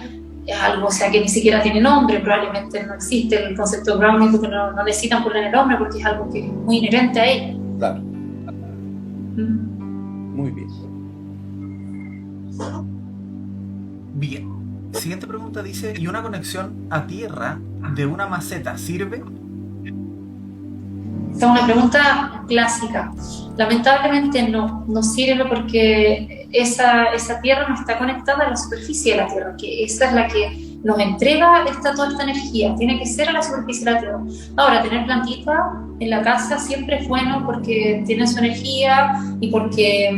es algo, o sea, que ni siquiera tiene nombre, probablemente no existe el concepto brownie, porque no necesitan ponerle nombre, porque es algo que es muy inherente a ellos. Claro. Muy bien. Bien. Siguiente pregunta dice, ¿y una conexión a tierra de una maceta sirve? Esta es una pregunta clásica. Lamentablemente no sirve, porque esa tierra no está conectada a la superficie de la tierra, que esa es la que nos entrega toda esta energía, tiene que ser a la superficie de la tierra. Ahora, tener plantita en la casa siempre es bueno porque tiene su energía y porque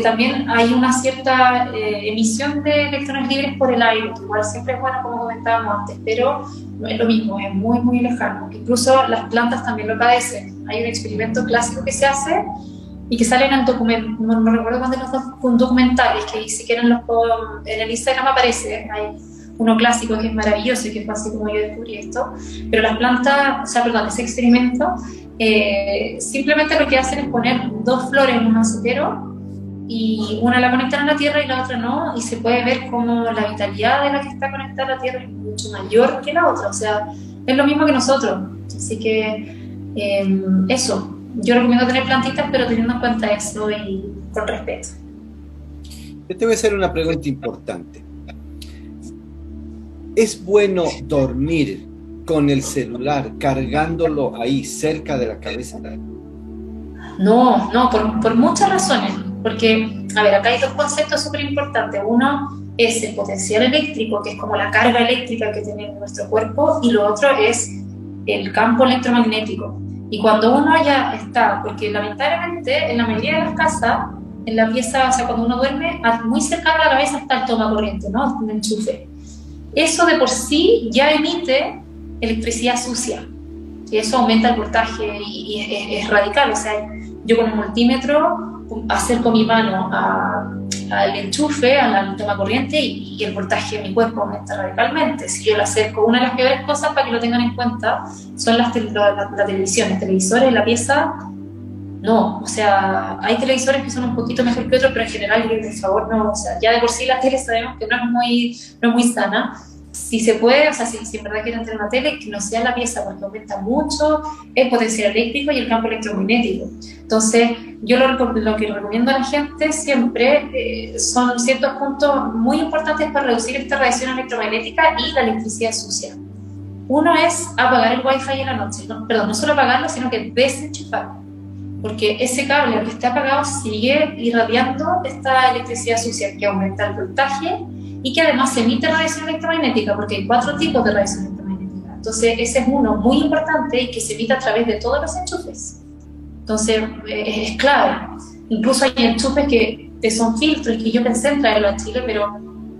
también hay una cierta emisión de electrones libres por el aire, que igual siempre es bueno, como comentábamos antes, pero no es lo mismo, es muy, muy lejano. Incluso las plantas también lo padecen. Hay un experimento clásico que se hace y que sale en el documento, no recuerdo cuándo, los documentales, que si quieren en el Instagram aparece, hay uno clásico que es maravilloso y que fue así como yo descubrí esto, pero las plantas, ese experimento, simplemente lo que hacen es poner 2 flores en un macetero y una la conectan a la tierra y la otra no, y se puede ver como la vitalidad de la que está conectada a la tierra es mucho mayor que la otra. O sea, es lo mismo que nosotros. Así que eso, yo recomiendo tener plantitas, pero teniendo en cuenta eso y con respeto. Yo te voy a hacer una pregunta importante. ¿Es bueno dormir con el celular cargándolo ahí cerca de la cabeza? No, por muchas razones. Porque, a ver, acá hay dos conceptos súper importantes. Uno es el potencial eléctrico, que es como la carga eléctrica que tiene nuestro cuerpo, y lo otro es el campo electromagnético. Y cuando uno ya está, porque lamentablemente en la mayoría de las casas, en la pieza, o sea, cuando uno duerme, muy cercano a la cabeza está el toma corriente, ¿no? Un enchufe. Eso de por sí ya emite electricidad sucia. Y eso aumenta el voltaje y es radical. O sea, yo con un multímetro acerco mi mano al enchufe, al toma corriente, y el voltaje de mi cuerpo aumenta radicalmente. Si yo lo acerco, una de las peores cosas, para que lo tengan en cuenta, son las televisiones, televisores en la pieza. No, o sea, hay televisores que son un poquito mejor que otros, pero en general, por favor, no. O sea, ya de por sí la tele sabemos que no es muy sana. Si se puede, o sea, si en verdad quieren tener una tele, que no sea la pieza, porque aumenta mucho el potencial eléctrico y el campo electromagnético. Entonces, yo lo que recomiendo a la gente siempre son ciertos puntos muy importantes para reducir esta radiación electromagnética y la electricidad sucia. Uno es apagar el wifi en la noche, no solo apagarlo, sino que desenchufarlo, porque ese cable, aunque esté apagado, sigue irradiando esta electricidad sucia que aumenta el voltaje y que además emite radiación electromagnética, porque hay 4 tipos de radiación electromagnética. Entonces, ese es uno muy importante y que se emite a través de todos los enchufes. Entonces, es clave. Incluso hay enchufes que son filtros, que yo pensé en traerlo a Chile, pero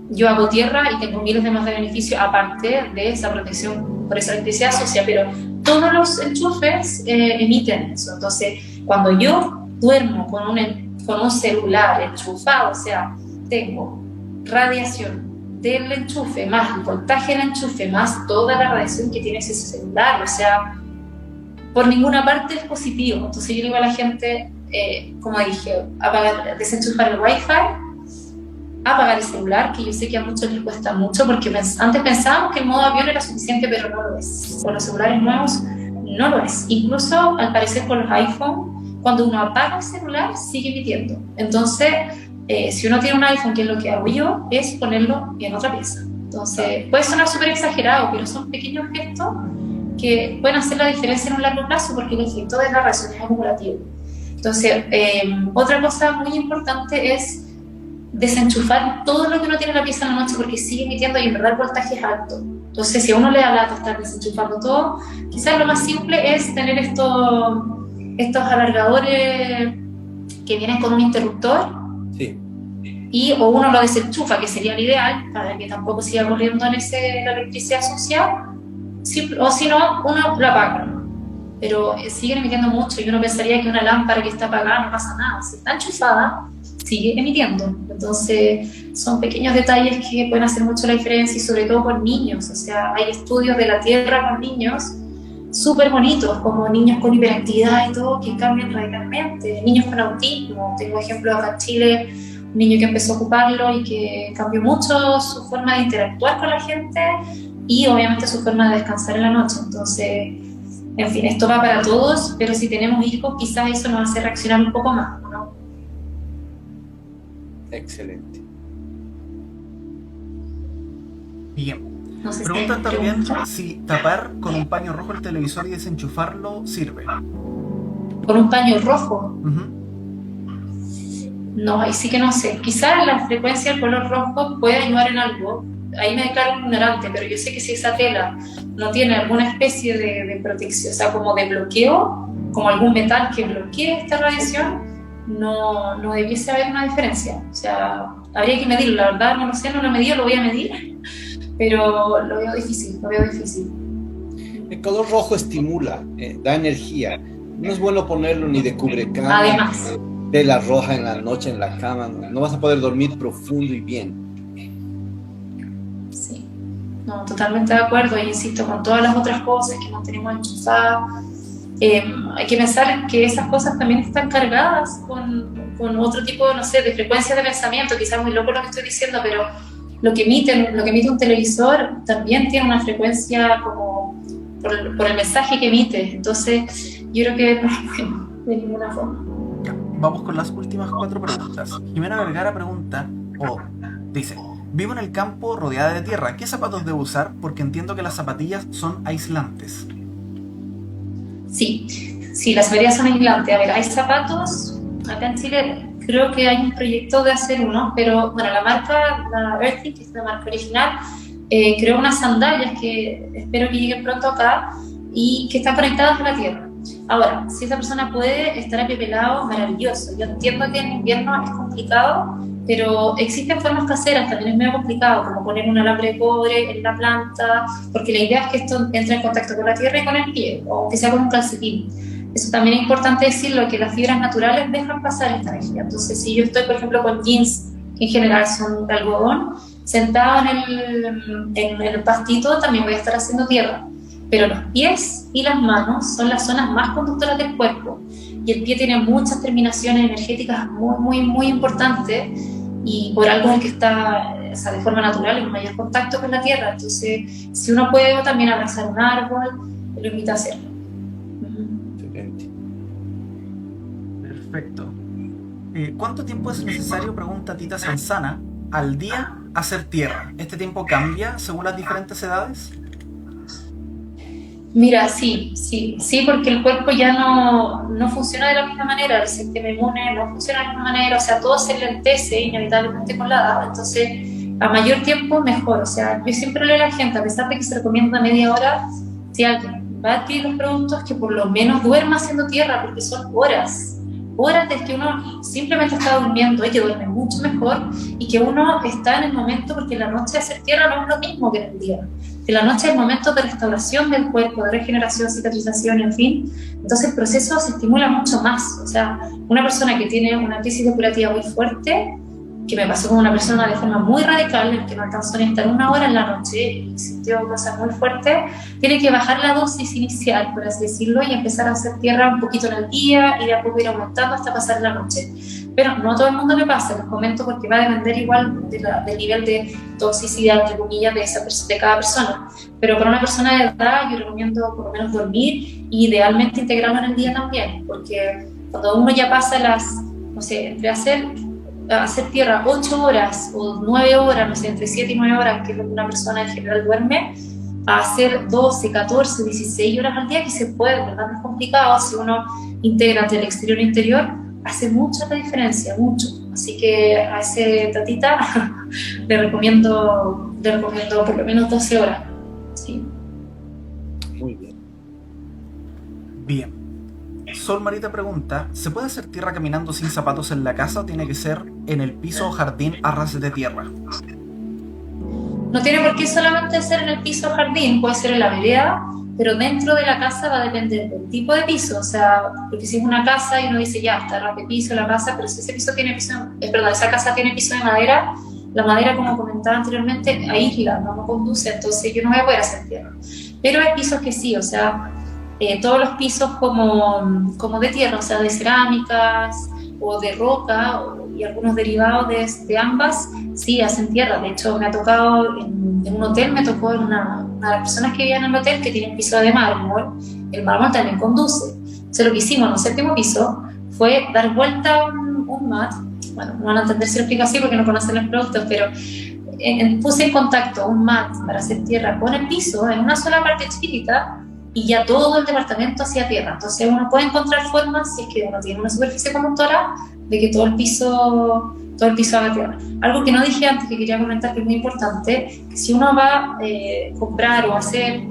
yo hago tierra y tengo miles de más de beneficios, aparte de esa protección por esa electricidad sucia, pero todos los enchufes emiten eso. Entonces, cuando yo duermo con un celular enchufado, o sea, tengo radiación del enchufe, más el voltaje del enchufe, más toda la radiación que tiene ese celular, o sea, por ninguna parte es positivo. Entonces yo digo a la gente, como dije, desenchufar el wifi, apagar el celular, que yo sé que a muchos les cuesta mucho, porque antes pensábamos que el modo avión era suficiente, pero no lo es. Con los celulares nuevos no lo es. Incluso, al parecer, con los iPhone, cuando uno apaga el celular, sigue emitiendo. Entonces, si uno tiene un iPhone, que es lo que hago yo, es ponerlo en otra pieza. Entonces, puede sonar súper exagerado, pero son pequeños gestos que pueden hacer la diferencia en un largo plazo, porque el efecto de la radiación es acumulativo. Entonces, otra cosa muy importante es desenchufar todo lo que uno tiene en la pieza en la noche, porque sigue emitiendo y en verdad el voltaje es alto. Entonces, si a uno le da lata estar desenchufando todo, quizás lo más simple es tener estos alargadores que vienen con un interruptor. Sí. O uno lo desenchufa, que sería el ideal, para que tampoco siga corriendo la electricidad sucia, o si no, uno lo apaga. Pero siguen emitiendo mucho y uno pensaría que una lámpara que está apagada no pasa nada. Si está enchufada, sigue emitiendo. Entonces, son pequeños detalles que pueden hacer mucho la diferencia, y sobre todo con niños. O sea, hay estudios de la Tierra con niños súper bonitos, como niños con hiperactividad y todo, que cambian radicalmente. Niños con autismo, tengo ejemplos acá en Chile, un niño que empezó a ocuparlo y que cambió mucho su forma de interactuar con la gente y obviamente su forma de descansar en la noche. Entonces, en fin, esto va para todos, pero si tenemos hijos, quizás eso nos hace reaccionar un poco más, ¿no? Excelente. Bien. No sé si Preguntan también preguntas. si tapar con un paño rojo el televisor y desenchufarlo sirve. ¿Con un paño rojo? Uh-huh. No, ahí sí que no sé. Quizás la frecuencia del color rojo puede ayudar en algo. Ahí me declaro ignorante, pero yo sé que si esa tela no tiene alguna especie de protección, o sea, como de bloqueo, como algún metal que bloquee esta radiación, no debiese haber una diferencia. O sea, habría que medirlo. La verdad no lo sé, no lo he medido, lo voy a medir, pero lo veo difícil. El color rojo estimula, da energía. No es bueno ponerlo ni de cubrecama, Además, tela roja en la noche en la cama. No vas a poder dormir profundo y bien. sí, no, totalmente de acuerdo. Y insisto, con todas las otras cosas que mantenemos enchufadas, hay que pensar que esas cosas también están cargadas con otro tipo, no sé, de frecuencias de pensamiento. Quizás muy loco lo que estoy diciendo, pero lo que emite un televisor también tiene una frecuencia como por el mensaje que emite. Entonces, yo creo que no, de ninguna forma. Vamos con las últimas 4 preguntas. Jimena Vergara pregunta, dice, vivo en el campo rodeada de tierra, ¿qué zapatos debo usar? Porque entiendo que las zapatillas son aislantes. Sí, las zapatillas son aislantes. A ver, hay zapatos, acá en Chile creo que hay un proyecto de hacer uno, pero bueno, la marca, la Earthing, que es la marca original, creó unas sandalias que espero que lleguen pronto acá y que están conectadas a la tierra. Ahora, si esa persona puede estar a pie pelado, maravilloso. Yo entiendo que en invierno es complicado, pero existen formas caseras, también es medio complicado, como poner un alambre de cobre en la planta, porque la idea es que esto entre en contacto con la tierra y con el pie, o que sea con un calcetín. Eso también es importante decirlo, que las fibras naturales dejan pasar esta energía. Entonces, si yo estoy, por ejemplo, con jeans, que en general son de algodón, sentado en el pastito, también voy a estar haciendo tierra. Pero los pies y las manos son las zonas más conductoras del cuerpo. Y el pie tiene muchas terminaciones energéticas muy, muy, muy importantes, y por algo es el que está, o sea, de forma natural, en mayor contacto con la tierra. Entonces, si uno puede también abrazar un árbol, lo invito a hacerlo. Excelente. Perfecto. ¿Cuánto tiempo es necesario, pregunta Tita Sanzana, al día hacer tierra? ¿Este tiempo cambia según las diferentes edades? Mira, sí, porque el cuerpo ya no funciona de la misma manera, el sistema inmune no funciona de la misma manera, o sea, todo se lentece inevitablemente con la edad. Entonces, a mayor tiempo, mejor. O sea, yo siempre leo a la gente, a pesar de que se recomienda media hora, si alguien va a adquirir los productos, que por lo menos duerma haciendo tierra, porque son horas de que uno simplemente está durmiendo y que duerme mucho mejor, y que uno está en el momento, porque la noche de hacer tierra no es lo mismo que en el día. Que la noche es el momento de restauración del cuerpo, de regeneración, cicatrización, en fin. Entonces el proceso se estimula mucho más. O sea, una persona que tiene una crisis depurativa muy fuerte, que me pasó con una persona de forma muy radical, en que no alcanzó ni estar 1 hora en la noche y sintió cosas muy fuertes, tiene que bajar la dosis inicial, por así decirlo, y empezar a hacer tierra un poquito en el día y de a poco ir aumentando hasta pasar la noche. Pero no a todo el mundo le pasa, les comento, porque va a depender igual del nivel de toxicidad, entre comillas, de cada persona. Pero para una persona de edad yo recomiendo por lo menos dormir, y idealmente integrarlo en el día también, porque cuando uno ya pasa no sé, entre hacer tierra 8 horas o 9 horas, no sé, entre 7 y 9 horas, que es lo que una persona en general duerme, a hacer 12, 14, 16 horas al día, que se puede, ¿verdad? No es complicado. Si uno integra entre el exterior e interior, hace mucha la diferencia, mucho. Así que a ese tatita le recomiendo por lo menos 12 horas. Sí. Muy bien. Bien. Sol Marita pregunta, ¿se puede hacer tierra caminando sin zapatos en la casa o tiene que ser en el piso o jardín a ras de tierra? No tiene por qué solamente ser en el piso o jardín, puede ser en la vereda, pero dentro de la casa va a depender del tipo de piso. O sea, porque si es una casa y uno dice, ya, está ras de piso la casa, pero si ese piso tiene esa casa tiene piso de madera, la madera, como comentaba anteriormente, aísla, no conduce, entonces yo no voy a poder hacer tierra. Pero hay pisos que sí, o sea, todos los pisos como de tierra, o sea, de cerámicas o de roca, y algunos derivados de ambas, sí hacen tierra. De hecho, me ha tocado en un hotel, me tocó en una de las personas que vivían en el hotel, que tiene un piso de mármol. El mármol también conduce. Entonces, lo que hicimos en el 7º piso fue dar vuelta un mat. Bueno, no van a entender si lo explico así porque no conocen los productos, pero puse en contacto un mat para hacer tierra con el piso en una sola parte chiquitita, y ya todo el departamento hacía tierra. Entonces uno puede encontrar formas, si es que uno tiene una superficie conductora, de que todo el piso haga tierra. Algo que no dije antes, que quería comentar, que es muy importante, que si uno va a comprar o hacer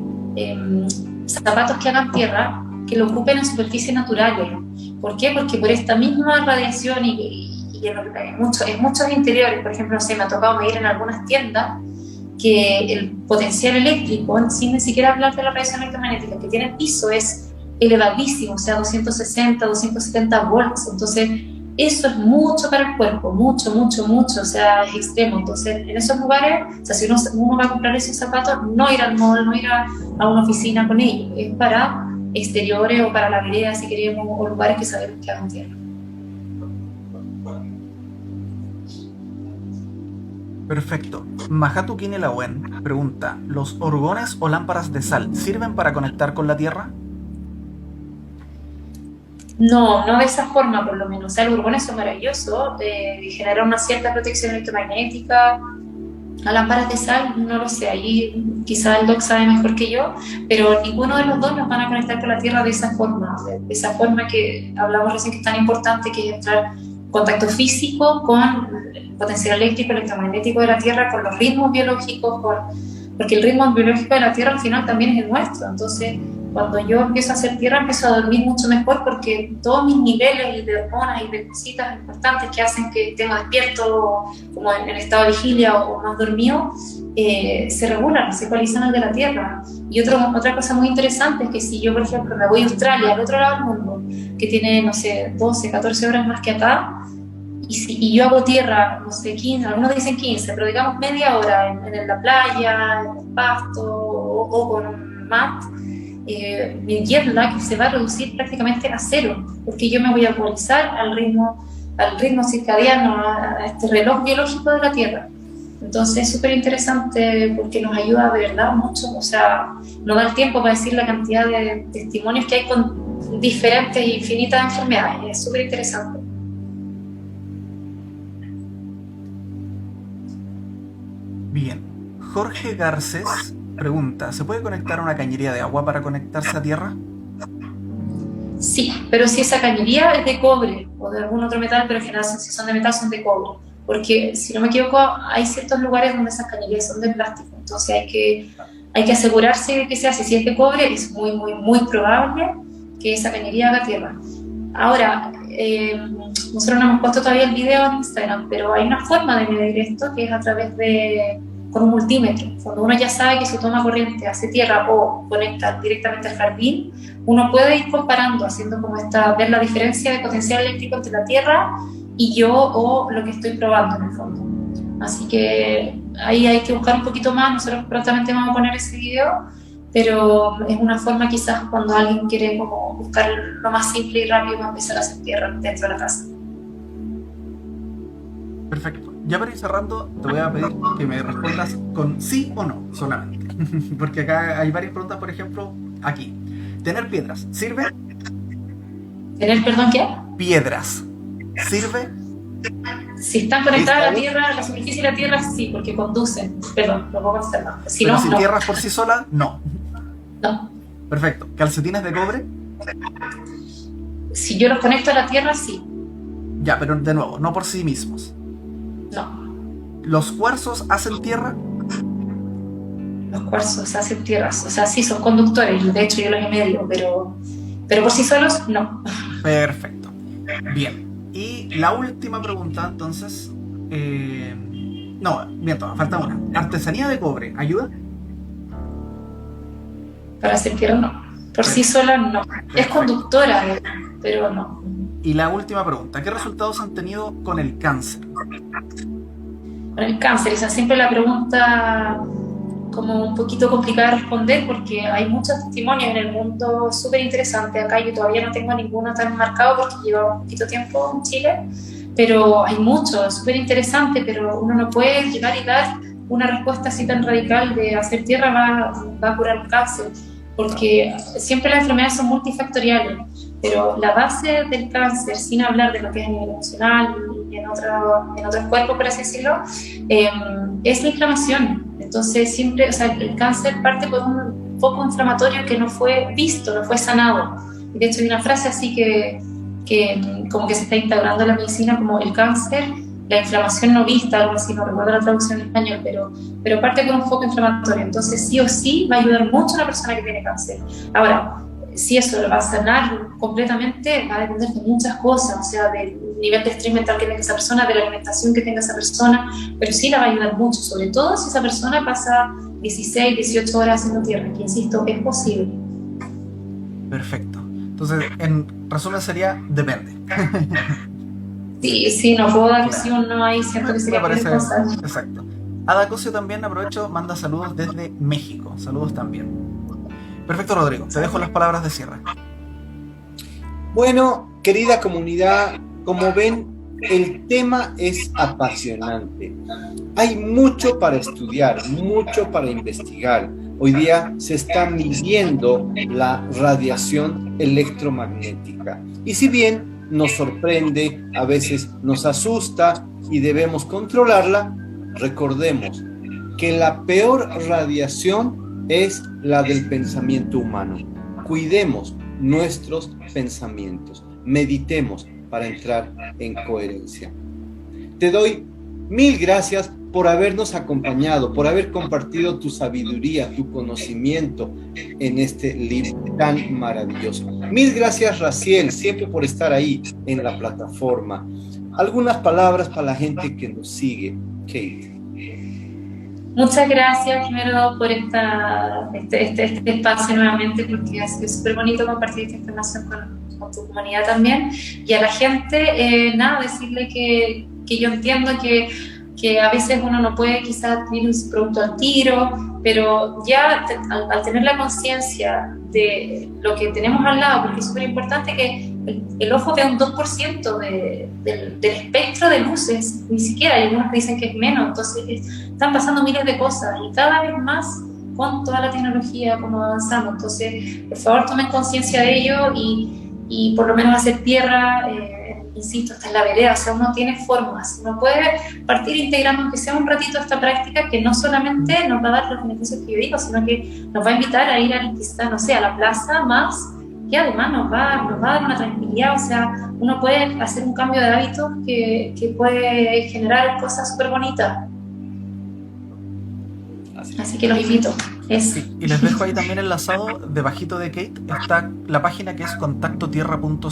zapatos que hagan tierra, que lo ocupen en superficies naturales. ¿Por qué? Porque por esta misma radiación y en muchos interiores, por ejemplo, no sé, me ha tocado medir en algunas tiendas que el potencial eléctrico, sin ni siquiera hablar de la radiación electromagnética que tiene el piso, es elevadísimo, o sea, 260, 270 volts. Entonces, eso es mucho para el cuerpo, mucho, o sea, es extremo. Entonces, en esos lugares, o sea, si uno va a comprar esos zapatos, no ir al mall, no ir a una oficina con ellos, es para exteriores o para la vereda, si queremos, o lugares que sabemos que hagan tierra. Perfecto. Mahatu Kinelawen pregunta, ¿los orgones o lámparas de sal sirven para conectar con la Tierra? No, no de esa forma por lo menos. O sea, los urgones son maravillosos, generan una cierta protección electromagnética. Las lámparas de sal, no lo sé, ahí quizá el doc sabe mejor que yo, pero ninguno de los dos nos van a conectar con la Tierra de esa forma que hablamos recién que es tan importante, que es entrar en contacto físico con el potencial eléctrico, electromagnético de la Tierra, con los ritmos biológicos, porque el ritmo biológico de la Tierra al final también es el nuestro. Entonces, cuando yo empiezo a hacer tierra, empiezo a dormir mucho mejor, porque todos mis niveles de hormonas y de cositas importantes que hacen que tenga despierto, como en estado de vigilia o más dormido, se regulan, se ecualizan al de la Tierra. Y otra cosa muy interesante es que si yo, por ejemplo, me voy a Australia, al otro lado del mundo, que tiene, no sé, 12, 14 horas más que acá, y yo hago tierra, no sé, 15, algunos dicen 15, pero digamos media hora en la playa, en el pasto o con un mat, mi jet lag se va a reducir prácticamente a cero, porque yo me voy a actualizar al ritmo circadiano, a este reloj biológico de la Tierra. Entonces es súper interesante porque nos ayuda de verdad mucho, o sea, no da el tiempo para decir la cantidad de testimonios que hay con diferentes e infinitas enfermedades, es súper interesante. Bien, Jorge Garcés pregunta, ¿se puede conectar a una cañería de agua para conectarse a Tierra? Sí, pero si esa cañería es de cobre o de algún otro metal, pero en general si son de metal son de cobre, porque si no me equivoco hay ciertos lugares donde esas cañerías son de plástico, entonces hay que asegurarse de que se hace. Si es de cobre es muy, muy, muy probable que esa cañería haga tierra. Ahora, nosotros no hemos puesto todavía el video en Instagram, pero hay una forma de medir esto que es a través con un multímetro. Cuando uno ya sabe que su toma corriente hace tierra o conecta directamente al jardín, uno puede ir comparando, haciendo como ver la diferencia de potencial eléctrico entre la Tierra y yo o lo que estoy probando en el fondo. Así que ahí hay que buscar un poquito más. Nosotros prontamente vamos a poner ese video, pero es una forma quizás cuando alguien quiere como buscar lo más simple y rápido para empezar a hacer tierra dentro de la casa. Perfecto. Ya para ir cerrando, te voy a pedir que me respondas con sí o no solamente. Porque acá hay varias preguntas, por ejemplo, aquí. ¿Tener piedras sirve? ¿Tener, perdón, qué? Piedras. ¿Sirve? Si están conectadas a la Tierra, a la superficie de la Tierra, sí, porque conducen. Perdón, lo puedo hacer más. Si pero no, si no. tierras por sí solas, no. No. Perfecto. ¿Calcetines de cobre? Si yo los conecto a la Tierra, sí. Ya, pero de nuevo, no por sí mismos. No. ¿Los cuarzos hacen tierra? Los cuarzos hacen tierras. O sea, sí, son conductores. De hecho, yo los he medido, pero por sí solos, no. Perfecto. Bien. Y la última pregunta, entonces... No, miento, falta una. ¿Artesanía de cobre ayuda? Para hacer tierra, no. Por sí sola, no. Es conductora, pero no. Y la última pregunta. ¿Qué resultados han tenido con el cáncer? Con el cáncer, esa es siempre la pregunta como un poquito complicada de responder, porque hay muchos testimonios en el mundo súper interesantes. Acá yo todavía no tengo ninguno tan marcado porque llevo un poquito tiempo en Chile, pero hay muchos, súper interesantes, pero uno no puede llegar y dar una respuesta así tan radical de hacer tierra va a curar el cáncer, porque siempre las enfermedades son multifactoriales, pero la base del cáncer, sin hablar de lo que es a nivel emocional y en otros cuerpos, por así decirlo, es la inflamación. Entonces siempre, o sea, el cáncer parte por un foco inflamatorio que no fue visto, no fue sanado. Y de hecho hay una frase así que como que se está integrando en la medicina como el cáncer, la inflamación no vista, algo así, no recuerdo la traducción en español, pero parte con un foco inflamatorio. Entonces sí o sí va a ayudar mucho a una persona que tiene cáncer. Ahora, si eso lo va a sanar completamente, va a depender de muchas cosas, o sea, del nivel de estrés mental que tenga esa persona, de la alimentación que tenga esa persona, pero sí la va a ayudar mucho, sobre todo si esa persona pasa 16, 18 horas haciendo tierra, que insisto, es posible. Perfecto. Entonces, en resumen sería, depende. Sí, no puedo dar sí o no ahí, siento que sería me parece, cosas. exacto. Ada Cosio también, aprovecho, manda saludos desde México. Saludos también. Perfecto, Rodrigo. Te dejo las palabras de cierre. Bueno, querida comunidad, como ven, el tema es apasionante. Hay mucho para estudiar, mucho para investigar. Hoy día se está midiendo la radiación electromagnética. Y si bien nos sorprende, a veces nos asusta y debemos controlarla, recordemos que la peor radiación es la del pensamiento humano. Cuidemos nuestros pensamientos, meditemos para entrar en coherencia. Te doy 1000 gracias por habernos acompañado, por haber compartido tu sabiduría, tu conocimiento en este libro tan maravilloso. 1000 gracias, Raciel, siempre por estar ahí en la plataforma. Algunas palabras para la gente que nos sigue, Kate. Muchas gracias, primero, por este espacio nuevamente, porque ha sido súper bonito compartir esta información con tu comunidad también. Y a la gente, nada, decirle que yo entiendo que a veces uno no puede quizás adquirir un producto al tiro, pero ya al tener la conciencia de lo que tenemos al lado, porque es súper importante que el ojo vea un 2% del espectro de luces, ni siquiera, hay algunos que dicen que es menos, entonces están pasando miles de cosas y cada vez más con toda la tecnología como avanzamos. Entonces, por favor, tomen conciencia de ello y por lo menos hacer tierra, insisto, está en la vereda, o sea, uno tiene formas, uno puede partir integrando, aunque sea un ratito, esta práctica que no solamente nos va a dar los beneficios que yo digo, sino que nos va a invitar a ir quizá, no sé, a la plaza más, que además nos va a dar una tranquilidad, o sea, uno puede hacer un cambio de hábitos que puede generar cosas súper bonitas. Así que los invito. Sí, y les dejo ahí también enlazado, debajito de Kate, está la página que es contactotierra.cl.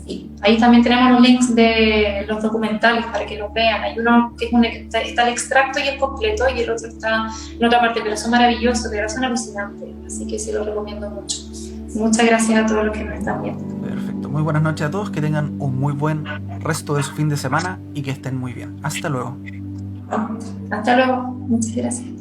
Sí, ahí también tenemos los links de los documentales para que los vean. Hay uno que está el extracto y el completo, y el otro está en otra parte, pero son maravillosos, de verdad son alucinantes, así que sí los recomiendo mucho. Muchas gracias a todos los que nos están viendo. Perfecto, muy buenas noches a todos, que tengan un muy buen resto de su fin de semana y que estén muy bien. Hasta luego. Hasta luego, muchas gracias.